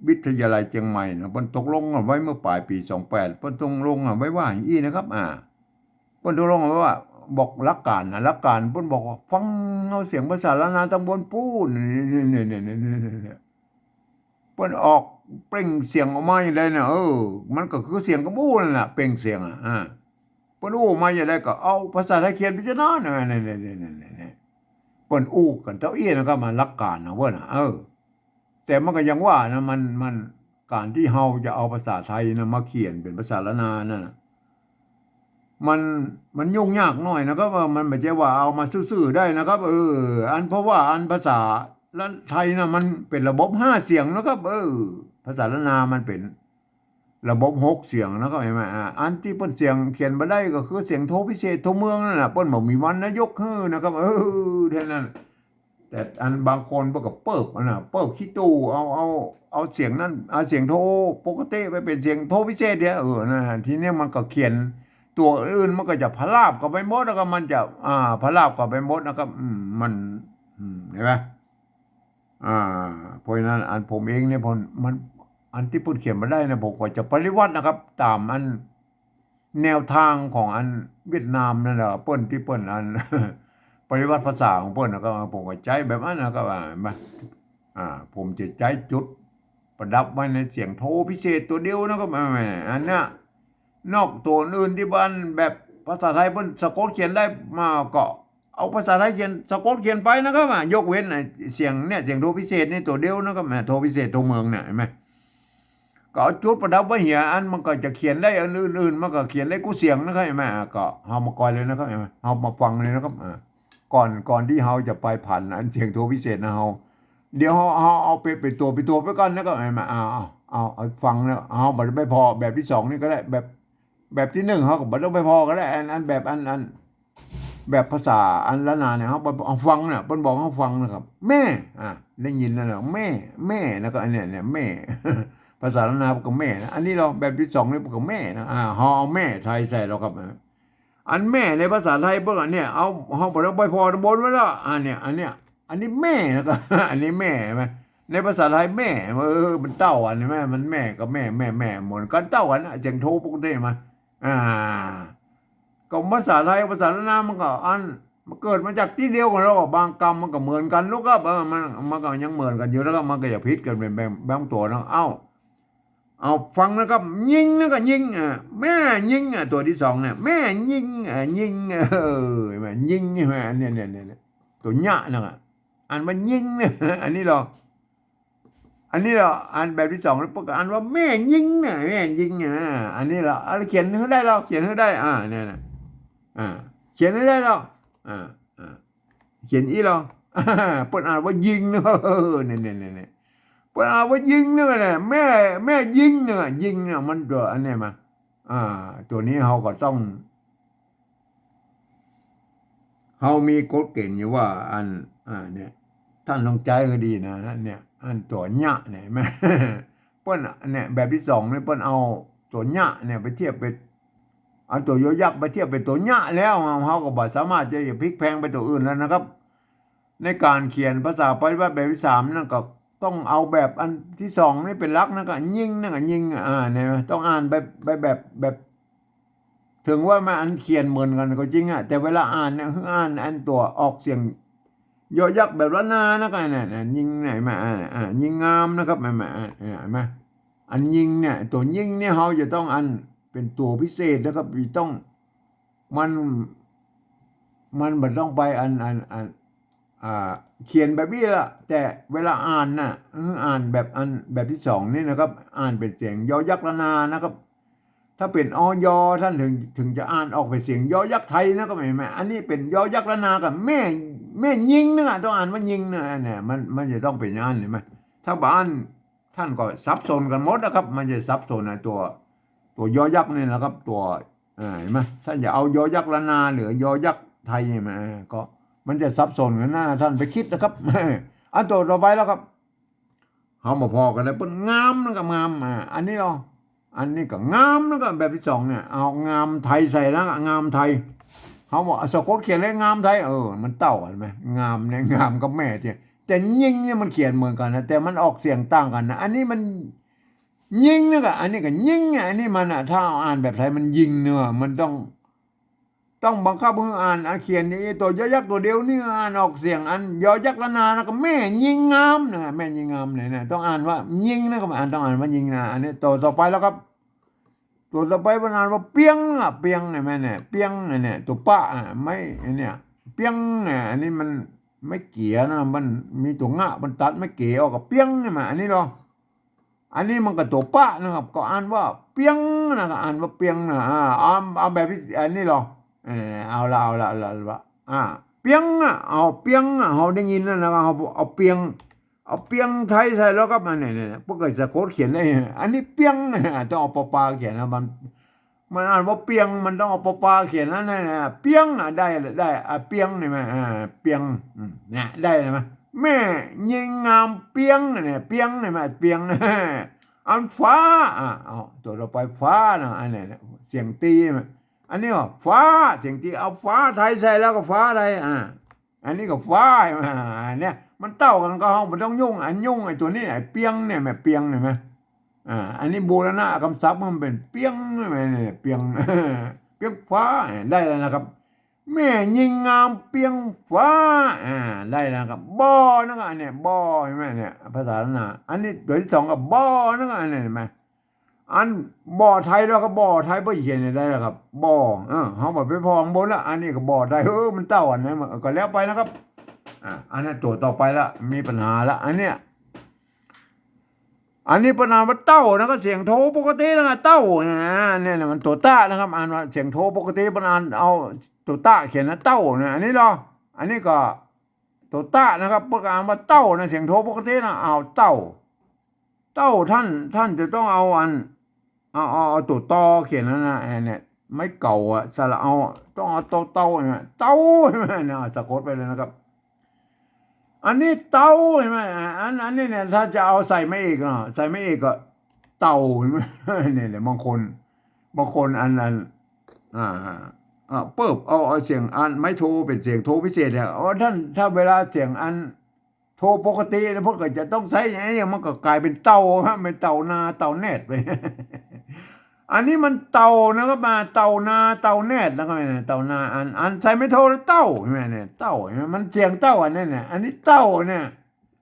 วิทยาลัยเชียงใหม่นะเพิ่นตกลงกันไว้เมื่อปลายปี28เพิ่นตกลงกันไว้ว่าอย่างนี้นะครับเพิ่นตกลงกันไว้ว่าบอกหลักการนะหลักการเพิ่นบอกว่าฟังเอาเสียงภาษาละนาตำบลปูนนี่เพิ่นออกเปล่งเสียงออกมาอย่างไรเนี่ยมันก็คือเสียงกระบูนั่นแหละเปล่งเสียงเพิ่นอู้มาอย่างไรก็เอาภาษาไทยเขียนพิจารณาเนี่ยเปิ้นอู้กันเจ้าอี้นะครับมาลักการนะเว้ยนะแต่มันก็ยังว่านะมันการที่เฮาจะเอาภาษาไทยนะมาเขียนเป็นภาษาละนานั่นน่ะมันยุ่งยากหน่อยนะครับว่ามันไม่ใช่ว่าเอามาซื่อๆได้นะครับเพราะว่าภาษาละไทยนะมันเป็นระบบ5เสียงนะครับภาษาละนามันเป็นระบบ6เสียงนะครับเห็นไหมอันที่เปิ้นเสียงเขียนบ่ได้ก็คือเสียงโทพิเศษโทเมืองนั่นน่ะเปิ้นบ่มีวรรณยกนะครับเท่านั้นแต่อันบางคนเพิ่นก็เปิบเปิบขี้ตู้เอาเสียงนั้นเอาเสียงโทปกติไปเป็นเสียงโทพิเศษเนี่ยนั่นทีนี้มันก็เขียนตัวอื่นมันก็จะพลาบเข้าไปหมดแล้วก็มันจะพลาบเข้าไปหมดนะครับมันเห็นไหมเพราะฉะนั้นอันผมเองเนี่ยมันอันที่พูดเขียนมาได้นะผมก็จะปฏิวัตินะครับตามแนวทางของ เวียดนามนั่นแหละเปิ้นที่เปิ้นอัน ปริวัติภาษาของเปิ้นน่ะก็ผมก็ใจแบบนั้นนะก็ว่ามาผมจะใจจุดประดับไว้ในเสียงโทพิเศษตัวเดียวนะก็ไม่อันเนี้ยนอกตัวอื่นที่บ้านแบบภาษาไทยเปิ้นสะกดเขียนได้มาก็เอาภาษาไทยเขียนสะกดเขียนไปนะครับยกเว้นเสียงเนี่ยเสียงโทพิเศษนี่ตัวเดียวนะครับโทพิเศษตัวเมืองเนี่ยเห็นไหมก็เอาจุดประดับไว้เหียอันมันก็จะเขียนได้อันอื่นๆมันก็เขียนได้กูเสียงนะครับเห็นไหมก็เฮามาก่อนเลยนะครับเห็นไหมเฮามาฟังเลยนะครับก่อนที่เฮาจะไปผ่านอันเสียงโทพิเศษนะเฮาเดี๋ยวเฮาเอาไปตัวไปก่อนแล้วก็เห็นไหมเอาฟังแล้วเฮาบ่ได้ไม่พอแบบที่สองนี่ก็ได้แบบที่หนึ่งเฮาก็บ่ต้องไปพอก็ได้อันแบบอันแบบภาษาอันละนาเนี่ยเฮาเอาฟังเนี่ยเพิ่นบอกเฮาฟังนะครับแม่ได้ยินแล้วนะแม่แล้วก็อันเนี้ยแม่ ภาษาละนาก็แม่นะอันนี้เราแบบที่สองนี่ก็แม่นะเฮาเอาแม่ไทยใส่เราครับอันแม่ในภาษาไทยเพิ่นอันเนี้ยเอาเฮาบ่ต้องไปพอบนไว้แล้วอันเนี้ยแม่แล้วก็ อันนี้แม่ใช่ไหมในภาษาไทยแม่มันเต้าอันนี้แม่มันแม่กับแม่เหมือนกันเต้ากันเสียงโทปกติมาก็ภาษาไทยภาษาละนามันก็มันเกิดมาจากที่เดียวกันแล้วบางกรรมมันก็เหมือนกันลูกครับมันก็ยังเหมือนกันอยู่แล้วก็มันก็อย่าพิษกันเป็นบางตัวนะเอาฟังนะครับยิงนะก็ยิงแม่ยิงตัวที่สองเนี่ยแม่ยิงยิงแม่ยิงใช่ไหมเนี่ยตัวหยะนะอันว่ายิงเนี่ยอันนี้เราอันแบบที่สองแล้วพวกอันว่าแม่ยิงเนี่ยแม่ยิงอันนี้เราเขียนให้ได้เราเขียนให้ได้เนี่ยนะเขียนให้ได้เราเขียนอีเราเปิดอ่านว่ายิงเนอะเนี่ยเปิดอ่านว่ายิงเนอะเนี่ยแม่ยิงเนี่ยมันตัวอันนี้มาตัวนี้เราก็ต้องเรามีกฎเกณฑ์อยู่ว่าอันเนี่ยท่านลองใจก็ดีนะเนี่ยอันตัวหยะเนี่ยแม่เปิ้นเนี่ยแบบที่สองเนี่ยเปิ้นเอาตัวหยะเนี่ยไปเทียบไปเอาตัวยอยักษ์ไปเทียบเป็นตัวหยะแล้วเขาก็บ่สามารถจะพลิกแพงไปตัวอื่นแล้วนะครับในการเขียนภาษาปริวัติแบบที่สามนั่นก็ต้องเอาแบบอันที่สองนี่เป็นหลักนะก็ยิงนั่นก็ยิงเนี่ยต้องอ่านแบบถึงว่ามันอันเขียนเหมือนกันก็จริงแต่เวลาอ่านเนี่ยอ่านอันตัวออกเสียงยอยักษ์แบบละนานะก็เนี่ยยิงไหนมายิงงามนะครับมาเห็นไหมอันยิงเนี่ยตัวยิงเนี่ยเขาจะต้องอันเป็นตัวพิเศษนะครับต้องมันต้องไปเขียนแบบนี้ละแต่เวลาอ่านน่ะอ่านแบบที่สองนี่นะครับอ่านเป็นเสียงยอยักษ์ละนานะครับถ้าเป็นอยท่านถึงจะอ่านออกเป็นเสียงยอยักษ์ไทยนะก็ไม่แม่อันนี้เป็นยอยักษ์ละนากับแม่ยิงนะต้องอ่านว่ายิงนะเนี่ยมันจะต้องเป็นอย่างนั้นเห็นไหมถ้าบ้านท่านก็ซับซ้อนกันหมดนะครับมันจะซับซ้อนในตัวยอยักษ์นี่นะครับตัวเห็นไหมท่านจะเอายอยักษ์ละนาหรือยอยักษ์ไทยมาก็มันจะซับซ้อนกันนะท่านไปคิดนะครับอันตัวต่อไปแล้วครับเขามาพอกันแล้วเป็นงามนะครับงามอันนี้เราอันนี้ก็งามแล้วก็แบบที่สองเนี่ยเอางามไทยใส่แล้วงามไทยเขาบอกสะกดเขียนเลยงามไทยมันเต่าเห็นไหมงามเนี่ยงามกับแม่ที่แต่ยิงเนี่ยมันเขียนเหมือนกันนะแต่มันออกเสียงต่างกันนะอันนี้มันยิงนะก็อันนี้ก็ยิงอันนี้มันถ้าอ่านแบบไทยมันยิงเนื้อมันต้องบังคับมืออ่านเขียนนี่ตัวยอยักษ์ตัวเดียวนี่อ่านออกเสียงอันยอยักษ์ละนานะก็แม่ยิงงามนะแม่ยิงงามเนี่ยต้องอ่านว่ายิงนะก็อ่านต้องอ่านว่ายิงนะอันนี้ต่อไปแล้วครับตัวต่อไปมันอ่านว่าเปียงเปียงเนี่ยแม่เนี่ยเปียงเนี่ยตัวป้าไม่เนี่ยเปียงอันนี้มันไม่เกี่ยนะมันมีตัวงะมันตัดไม่เกี่ยออกกับเปียงเนี่ยมาอันนี้หรออันนี้มันก็ตัวป้านะครับก็อ่านว่าเปียงนะก็อ่านว่าเปียงนะเอาแบบอันนี้หรอเอาละเปียงเอาเปียงเขาได้ยินแล้วนะเอาเปียงไทยใส่แล้วก็มาเนี่ยพวกเกิดสะกดเขียนได้อันนี้เปียงต้องเอาปาเขียนนะมันอ่านว่าเปียงมันต้องเอาปาเขียนนั่นนะเปียงได้เปียงนี่มั้ยเปียงเนี่ยได้ไหมแม่ยิงงามเปียงเนี่ยเปียงนี่มั้ยเปียงอันฟ้าเอาตัวต่อไปฟ้านะอันนี้เสียงตีอันนี้ก็ฟ้าเสียงตีเอาฟ้าไทยใส่แล้วก็ฟ้าไทยอันนี้ก็ฟ้าเนี่ยมันเต้ากันก็ห้องมันต้องยุ่งไอ้ตัวนี้ไอ้เปียงเนี่ยแม่เปียงเนี่ยไหมอันนี้โบราณคำศัพท์มันเป็นเปียงเนี่ยเปียง เปียงฟ้าได้แล้วนะครับ แม่ยิงงามเปียงฟ้าได้แล้วครับบ่อนะครับเนี่ยบ่อเห็นไหมเนี่ยภาษาล้านนาอันนี้ตัวที่สองกับบ่อนะครับเนี่ยเห็นไหมอันบ่อไทยแล้วก็บ่อไทยบ่เขียนได้แล้วครับบ่อเขาบอกไปพองบนละอันนี้ก็บ่อไทยมันเต้าอันนี้ก็แล้วไปนะครับอันนี้ตัวต่อไปละมีปัญหาละอันเนี้ยอันนี้ปัญหาว่าเต้านะก็เสียงโทปกตินะเต้าเนี่ยมันตัวต้านะครับอ่านว่าเสียงโทปกติปัญหาเอาตัวต้าเขียนนะเต้าเนี่ยอันนี้เหรออันนี้ก็ตัวต้านะครับประกาศว่าเต้านะเสียงโทปกตินะเอาเต้าท่านจะต้องเอาอันเอาตัวตอเขียนนะเนี่ยไม่เก่าอ่ะสระเอาต้องเอาเต้าเนี่ยเต้าใช่ไหมเนี่ยสะกดไปเลยนะครับอันนี้เต้าใช่ไหมอันนี้เนี่ยถ้าจะเอาใส่ไม่เอกนะใส่ไม่เอกก็เต่าใช่ไหมเนี่ยบางคนอันเปิบเอาเสียงอันไม่โทรเป็นเสียงโทรพิเศษเนี่ยท่านถ้าเวลาเสียงอันโทรปกติแล้วพวกก็จะต้องใช้อย่างนี้มันก็กลายเป็นเต่าฮะเป็นเต่านาเต่าแนดไปอันนี้มันเต่านะครับมาเต่านาเต่าแนดแล้วก็เนี่ยเต่านาอันใช้ไม่โทรแล้วเต่าใช่ไหมเนี่ยเต่ามันเสียงเต่าอันนี้เนี่ยอันนี้เต่าเนี่ย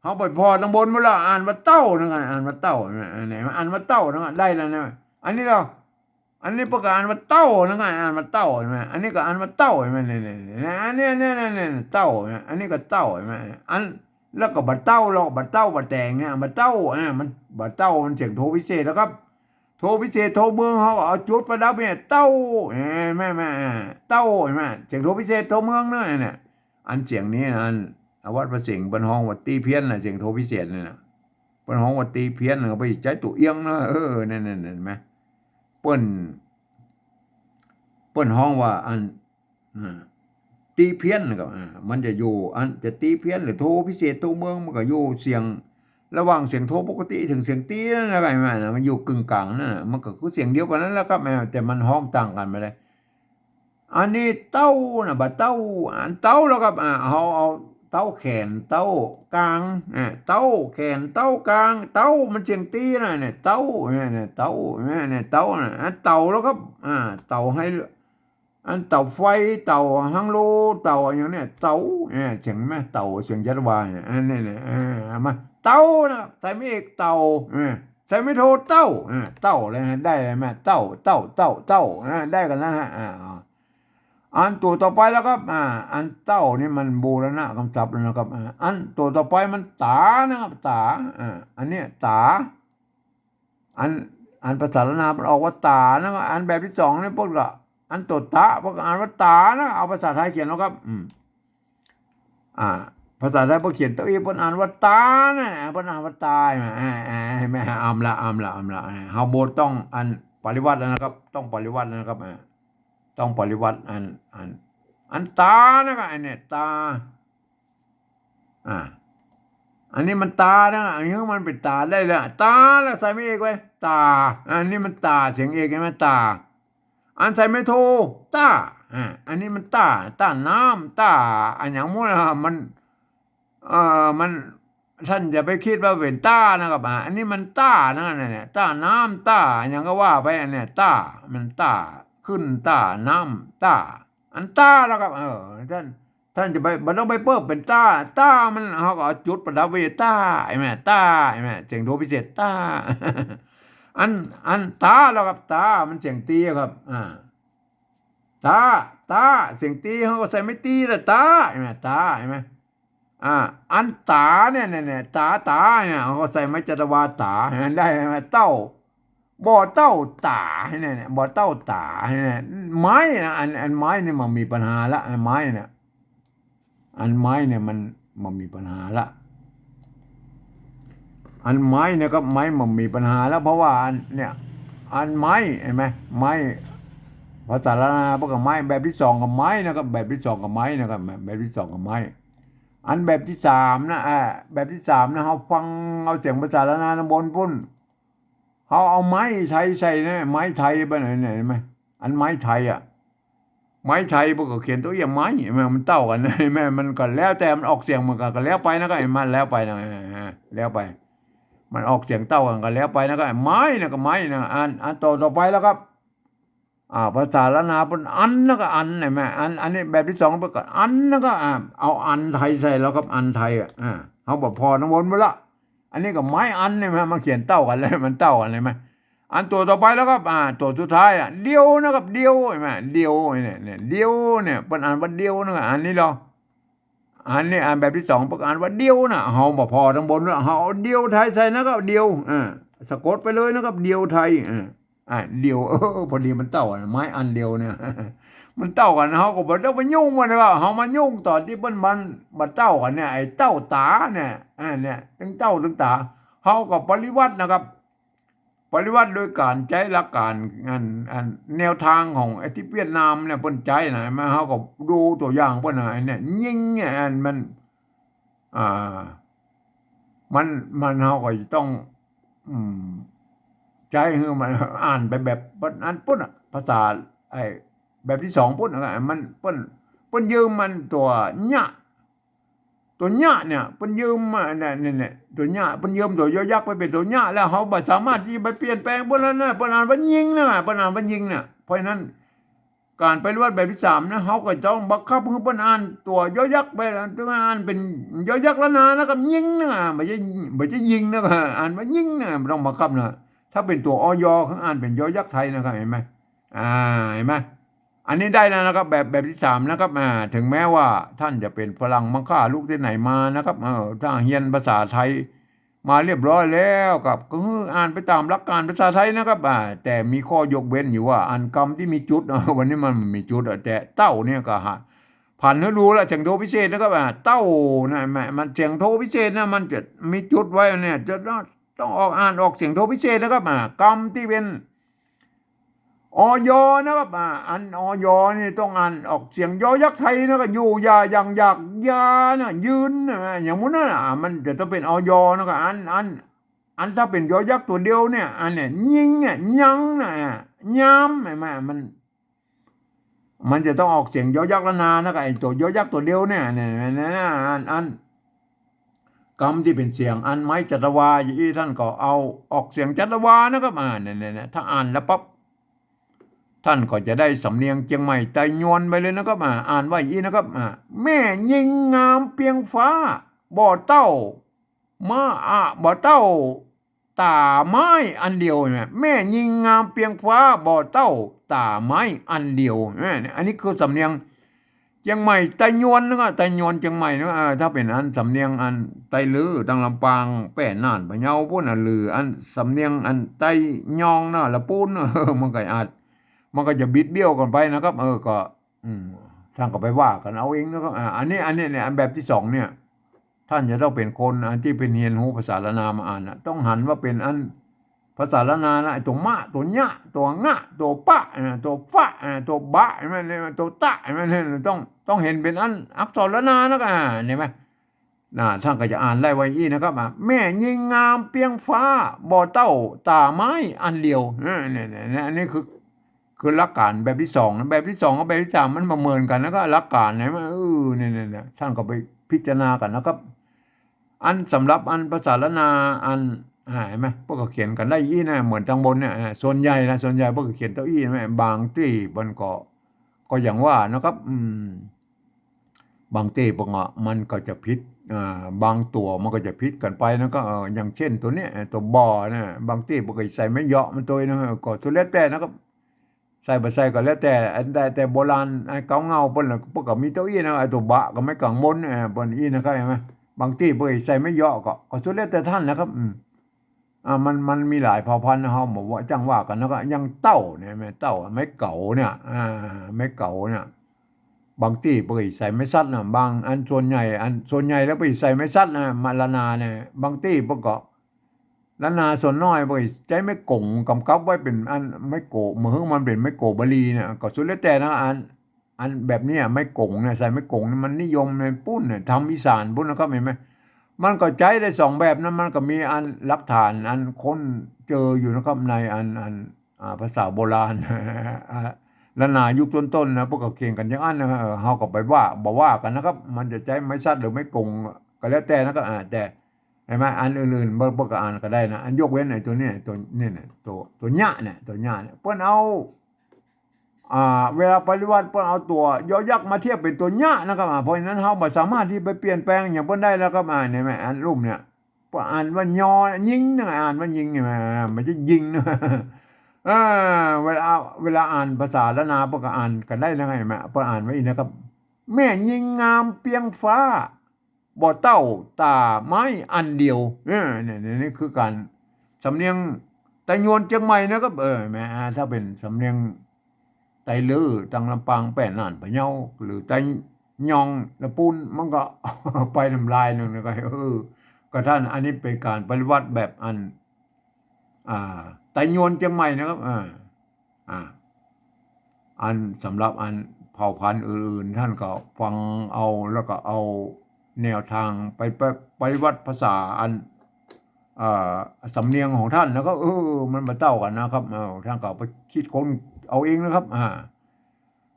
เขาไปพอตรงบนเวลาอ่านว่าเต่านะกันอ่านว่าเต่าเนี่ยอ่านว่าเต่านะกันได้แล้วเนี่ยอันนี้ประกาศว่าเต้านะไงอ่านมาเต้าใช่ไหมอันนี้ก็อ่านมาเต้าใช่ไหมเนี่ยอันนี้เนี่ยเต้าอันนี้ก็เต้าใช่ไหมอันแล้วก็บัดเต้าเราบัดเต้าบัดแตงเนี่ยบัดเต้ามันบัดเต้ามันเสียงโทพิเศษแล้วครับโทพิเศษโทเมืองเขาเอาจุดประดับเนี่ยเต้าแม่เต้าใช่ไหมเสียงโทพิเศษโทเมืองเนี่ยอันเสียงนี้นะอันวัดพระสิงห์บรรห้องวัดตีเพี้ยนนะเสียงโทพิเศษเนี่ยนะบรรห้องวัดตีเพี้ยนก็ไปใจตัวเอียงนะเนี่ยเห็นไหมเปิ้นห้องว่าอันตีเพี้ยนนะครับมันจะอยู่อันจะตีเพี้ยนหรือโทพิเศษโทเมืองมันก็อยู่เสียงระหว่างเสียงโทปกติถึงเสียงตีนั่นแหละมันอยู่กึ่งกลางนั่นมันก็คือเสียงเดียวกันนั่นแหละครับแต่มันห้องต่างกันไปเลยอันนี้เต้านะบัดเต้าอันเต้าแล้วครับเอาเต้าแขนเต้ากลางเต้าแขนเต้ากลางเต้ามันเสียงตีนะเนี่ยเต้าเนี่ยเต้าเนี่ยเต้านะเต้าแล้วครับเต้าให้อันเต่าไฟเต่าฮังโลเต่าอย่างเนี้ยเต่าเสียงไหมเต่าเสียงยัดวายอันนี้เนี่ยมาเต่านะใส่ไม่เอกเต่าใส่ไม่โทเต่าเต่าเลยได้เลยไหมเต่าได้กันแล้วฮะอันตัวต่อไปแล้วครับอันเต่านี่มันโบราณคำศัพท์แล้วนะครับอันตัวต่อไปมันตานะครับตาอันเนี้ยตาอันภาษาละนามันออกว่าตานะครับอันแบบที่สองนี่พวกก็อันตัวตาพวกอ่านว่าตานะเอาภาษาไทยเขียนแล้วครับภาษาไทยพวกเขียนตัวอีพวกอ่านว่าตานะพวกอ่านว่าตายไม่อำละเฮาโบต้องอันปริวัติแล้วนะครับต้องปริวัติแล้วนะครับต้องปริวัติอันตานะครับอันนี้ตาอันนี้มันตานะอันนี้มันเป็นตาได้เลยตาแล้วใส่ไม่เอกไว้ตาอันนี้มันตาเสียงเอกใช่ไหมตาอันใส่ไม่โทต้าอันนี้มันต้าน้ำต้าอันอย่างมั่วมันมันท่านอย่าไปคิดว่าเป็นต้านะครับอันนี้มันต้านะเนี่ยต้าน้ำต้าอย่างก็ว่าไปอันเนี้ยต้ามันต้าขึ้นต้าน้ำต้าอันต้าแล้วครับท่านจะไปมันต้องไปเพิ่มเป็นต้ามันเขาก็จุดประดับไว้ต้าไอ้แม่ต้าไอ้แม่เสียงโทพิเศษต้าอันตาแล้วครับตามันเสียงตีครับตาเสียงตีเขาก็ใส่ไม่ตีละตาเห็นไหมตาเห็นไหมอันตาเนี่ยตาเนี่ยเขาก็ใส่ไม่จัตวาตาเห็นได้ไหมเต้าบ่อเต้าตาเนี่ยบ่อเต้าตาเนี่ยไม้นะอันไม้เนี่ยมันมีปัญหาละอันไม้เนี่ยมันมีปัญหาละอันไม้เนี่ยก็ไม้มันมีปัญหาแล้วเพราะว่าอันไม้เห็นไหมไม้ภาษาละนาพวกกับไม้แบบที่สองกับไม้นะครับแบบที่สองกับไม้นะครับแบบที่สองกับไม้อันแบบที่สามนะแบบที่สามนะเขาฟังเอาเสียงภาษาละนาบนพุ่นเขาเอาไม้ไทยใส่นะไม้ไทยไปไหนไหมอันไม้ไทยไม้ไทยพวกก็เขียนตัวอย่างไม้มันเต้ากันแม่มันก็แล้วแต่มันออกเสียงมันก็แล้วไปนะก็มันแล้วไปนะแล้วไปมันออกเสียงเต้ากันก็แล้วไปนะก็ไม้นะก็ไม้นะอันต่อไปแล้วครับ ภาษาละนาเป็นอันแล้วก็อันไหนไหมอันนี้แบบที่สองเป็นก่อนอันแล้วก็เอาอันไทยใส่แล้วก็อันไทยเขาบอกพอทั้งวนไปละอันนี้ก็ไม้อันเนี่ยมาเขียนเต้ากันเลยมันเต้ากันเลยไหมอันตัวต่อไปแล้วก็ตัวสุดท้ายเดียวนะครับเดียวใช่ไหมเดียวเนี่ยเดียวเนี่ยเป็นอ่านว่าเดียวนะอันนี้เราอันนี้อ่านแบบที่สองเป็นอ่านว่าเดียวนะเขาบอกพอทั้งบนแล้วเขาเดียวไทยใส่นะครับเดียวสะกดไปเลยนะครับเดียวไทยเดียวพอดีมันเต้าไม้อันเดียวเนี่ยมันเต้ากันเขาก็บอกต้องไปยุ่งมันก็เขามายุ่งตอนที่เปิ้นมันเต้ากันเนี่ยไอ้เต้าตาเนี่ยเนี่ยตั้งเต้าตั้งตาเขาก็ปฏิวัตินะครับปฏิวัติโดยการใช้หลักการแนวทางของไอ้ที่เวียดนามเนี่ยเปิ้นใจนะมาเขาก็ดูตัวอย่างเปิ้นไอ้เนี่ยยิงเนี่ยมันอ่ามันเขาก็ต้องอืม ใจคือมันอ่านไปแบบอ่านปุ๊บภาษาไอ้แบบที่สองปุ๊บมันเปิ้นยืมมันตัวเนี้ยเนี่ยเปิ้นยืมมาเนี่ยตัวเนี้ยเปิ้นยืมตัวยอยักษ์ไปเป็นตัวเนี้ยแล้วเขาบ่สามารถที่ไปเปลี่ยนแปลงพวกนั้นนะเปิ้นอ่านว่ายิงนะเปิ้นอ่านว่ายิงน่ะเพราะฉะนั้นการไปวัดแบบที่สามนะเขาก็ต้องบังคับให้เปิ้นอ่านตัวยอยักษ์ไปต้องอ่านเป็นยอยักษ์แล้วนะแล้วก็ยิงนะไม่ใช่ยิงนะอ่านว่ายิงนะต้องบังคับนะถ้าเป็นตัวอยเขาอ่านเป็นยอยักษ์ไทยนะครับเห็นไหมอ่าเห็นไหมอันนี้ได้แล้วนะครับแบบที่สามนะครับถึงแม้ว่าท่านจะเป็นฝรั่งมังค่าลูกที่ไหนมานะครับถ้าเรียนภาษาไทยมาเรียบร้อยแล้วกับก็อ่านไปตามหลักการภาษาไทยนะครับแต่มีข้อยกเว้นอยู่ว่าอันคำที่มีจุดวันนี้มันมีจุดแต่เต้าเนี่ยก็ผ่านให้รู้แล้วเสียงโทพิเศษนะครับเต้านะมันเสียงโทพิเศษนะมันจะมีจุดไว้เนี่ยจะต้องออกอ่านออกเสียงโทพิเศษนะครับคำที่เป็นนะครับอันนี่ต้องอ่านออกเสียงยอยักษ์ไทยนะครับอยู่ยาอย่างอยากยานะยืนอย่างมุ้นน่ะมันจะต้องเป็นนะครับอันถ้าเป็นยอยักษ์ตัวเดียวเนี่ยอันเนี่ยยิงเนี่ยยังนะย้ำมันจะต้องออกเสียงยอยักษ์ละนานะครับไอ้ตัวยอยักษ์ตัวเดียวเนี่ยอันคำที่เป็นเสียงอันไม้จัตวาอย่างนี้ท่านก็เอาออกเสียงจัตวานะครับเนี่ยถ้าอ่านแล้วปั๊บท่านก็จะได้สำเนียงเชียงใหม่ไตยวนไปเลยนะครับอ่านว่าอย่างนี้นะครับแม่ยิงงามเปียงฟ้าบ่อเต้ามาบ่อเต้าตาไม้อันเดียวแม่ยิงงามเปียงฟ้าบ่อเต้าตาไม้อันเดียวอันนี้คือสำเนียงเชียงใหม่ไตยวนนะครับไตยวนเชียงใหม่นะถ้าเป็นอันสำเนียงอันไตลือตังลำปางแป้น่านพะเยาพวกนั้นหรืออันสำเนียงอันไตยองนะละปูนมันก็อาจมันก็จะบิดเบี้ยวกันไปนะครับก็ท่านก็ไปว่ากันเอาเองนะครับอันนี้เนี่ยอันแบบที่สองเนี่ยท่านจะต้องเป็นคนอันที่เป็นเรียนรู้ภาษาละนามาอ่านต้องหันว่าเป็นอันภาษาละนานะตัวมะตัวญะตัวงะตัวปะตัวฟะตัวบะมันตัวตะมันต้องเห็นเป็นอันอักษรละนานะครับเห็นไหมท่านก็จะอ่านไล่ไว้อีนะครับแม่ยิงงามเปียงฟ้าบ่อเต้าตาไม้อันเดียวเนี่ยอันนี้คือหลักการแบบที่สองแบบที่สองกับแบบที่สามมันประเมินกันแล้วก็หลักการไหนมาเนี่ยท่านก็ไปพิจารณากันนะครับอันสำหรับอันภาษาละนาอันเห็นไหมพวกก็เขียนกันได้ยี่นะเหมือนทางบนเนี่ยส่วนใหญ่พวกก็เขียนตัวอี้ไหมบางที่มันก็อย่างว่านะครับบางที่พวกมันก็จะพิษบางตัวมันก็จะพิษกันไปนะก็อย่างเช่นตัวเนี้ยตัวบอนะบางที่พวกก็ใส่ไม่เยาะมันตัวนะก็ตัวเล็กแต่นะครับใส่บ่ใส่ก็แล้วแต่อันใดแต่โบราณไอ้เก่าเงาเปิ้นน่ะพวกก็มีเต้าอี้นะไอ้ตัวบะก็ไม่กังมนเปิ้นอี้นะครับเห็นไหมบางที่เพิ่นใส่ไม่เยาะก็สุดแล้วแต่ท่านนะครับมันมีหลายเผ่าพันธุ์นะเฮาบอกว่าจังว่ากันแล้วก็ยังเต้าเนี่ยแม่เต้าไม้เก่าเนี่ยไม้เก่าเนี่ยบางที่เพิ่นใส่ไม้ซัดน่ะบางอันส่วนใหญ่แล้วเพิ่นใส่ไม้ซัดนะมาละนาเนี่ยบางที่เพิ่นก็ละนาส่วนน้อยบ่ใจไม่กงกำกับไว้เป็นอันไม่โกเหมือนมันเป็นไม่โกบลีเนี่ยก็สุดแล้วแต่นะอันแบบนี้ไม่กงเนี่ยใส่ไม่กงมันนิยมในปุ้นเนี่ยทำอีสานปุ้นนะครับเห็นไหมมันก็ใจได้สองแบบนั้นมันก็มีอันหลักฐานอันคนเจออยู่นะครับในอันภาษาโบราณละนายุคต้นๆนะพวกก็เก่งกันอย่างนั้นนะเฮาก็ไปว่ากันนะครับมันจะใจไม่ซัดหรือไม่กงก็แล้วแต่นะครับแต่เห็นไหมอันอื่นๆเบิ่งก็อ่านก็ได้นะอันยกเว้นไอ้ตัวนี้ตัวนี่เนี่ยตัวญะเนี่ยตัวญะเนี่ยเพิ่นเอา เวลาปฏิวัติเพิ่นเอาตัวยอยักษ์มาเทียบเป็นตัวญะนะครับเพราะฉะนั้นเฮาบ่สามารถที่ไปเปลี่ยนแปลงหยังเพิ่นได้แล้วครับเนี่ยแม่อันรูปเนี่ยเพิ่นอ่านว่ายอยิงนะอ่านว่ายิงนี่แหมมันจะยิงนะเออเวลาอ่านภาษาล้านนาเพิ่นก็อ่านกันได้นะไงแม่เพิ่นอ่านไว้อีกนะครับ แม่ยิงงามเปียงฟ้าบ่เต้าตาไม้อันเดียวนี่คือการสำเนียงไตยวนเชียงใหม่นะครับแม่ถ้าเป็นสำเนียงไตลือตังลำปางแป้นน่านพะเยาหรือไตยองละปูนมันก็ ไปน้ำลายนึงนะก็ก็ท่านอันนี้เป็นการปฏิวัติแบบอันอ่าไตยวนเชียงใหม่นะครับอ่า อันสำหรับอันเผ่าพันธุ์อื่นๆท่านก็ฟังเอาแล้วก็เอาแนวทางไปปฏิวัติภาษาอันอ่าสำเนียงของท่านแล้วก็มันมาเต้ากันนะครับท่านก็ไปคิดค้นเอาเองนะครับ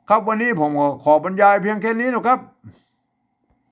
ครับวันนี้ผมขอบรรยายเพียงแค่นี้นะครับ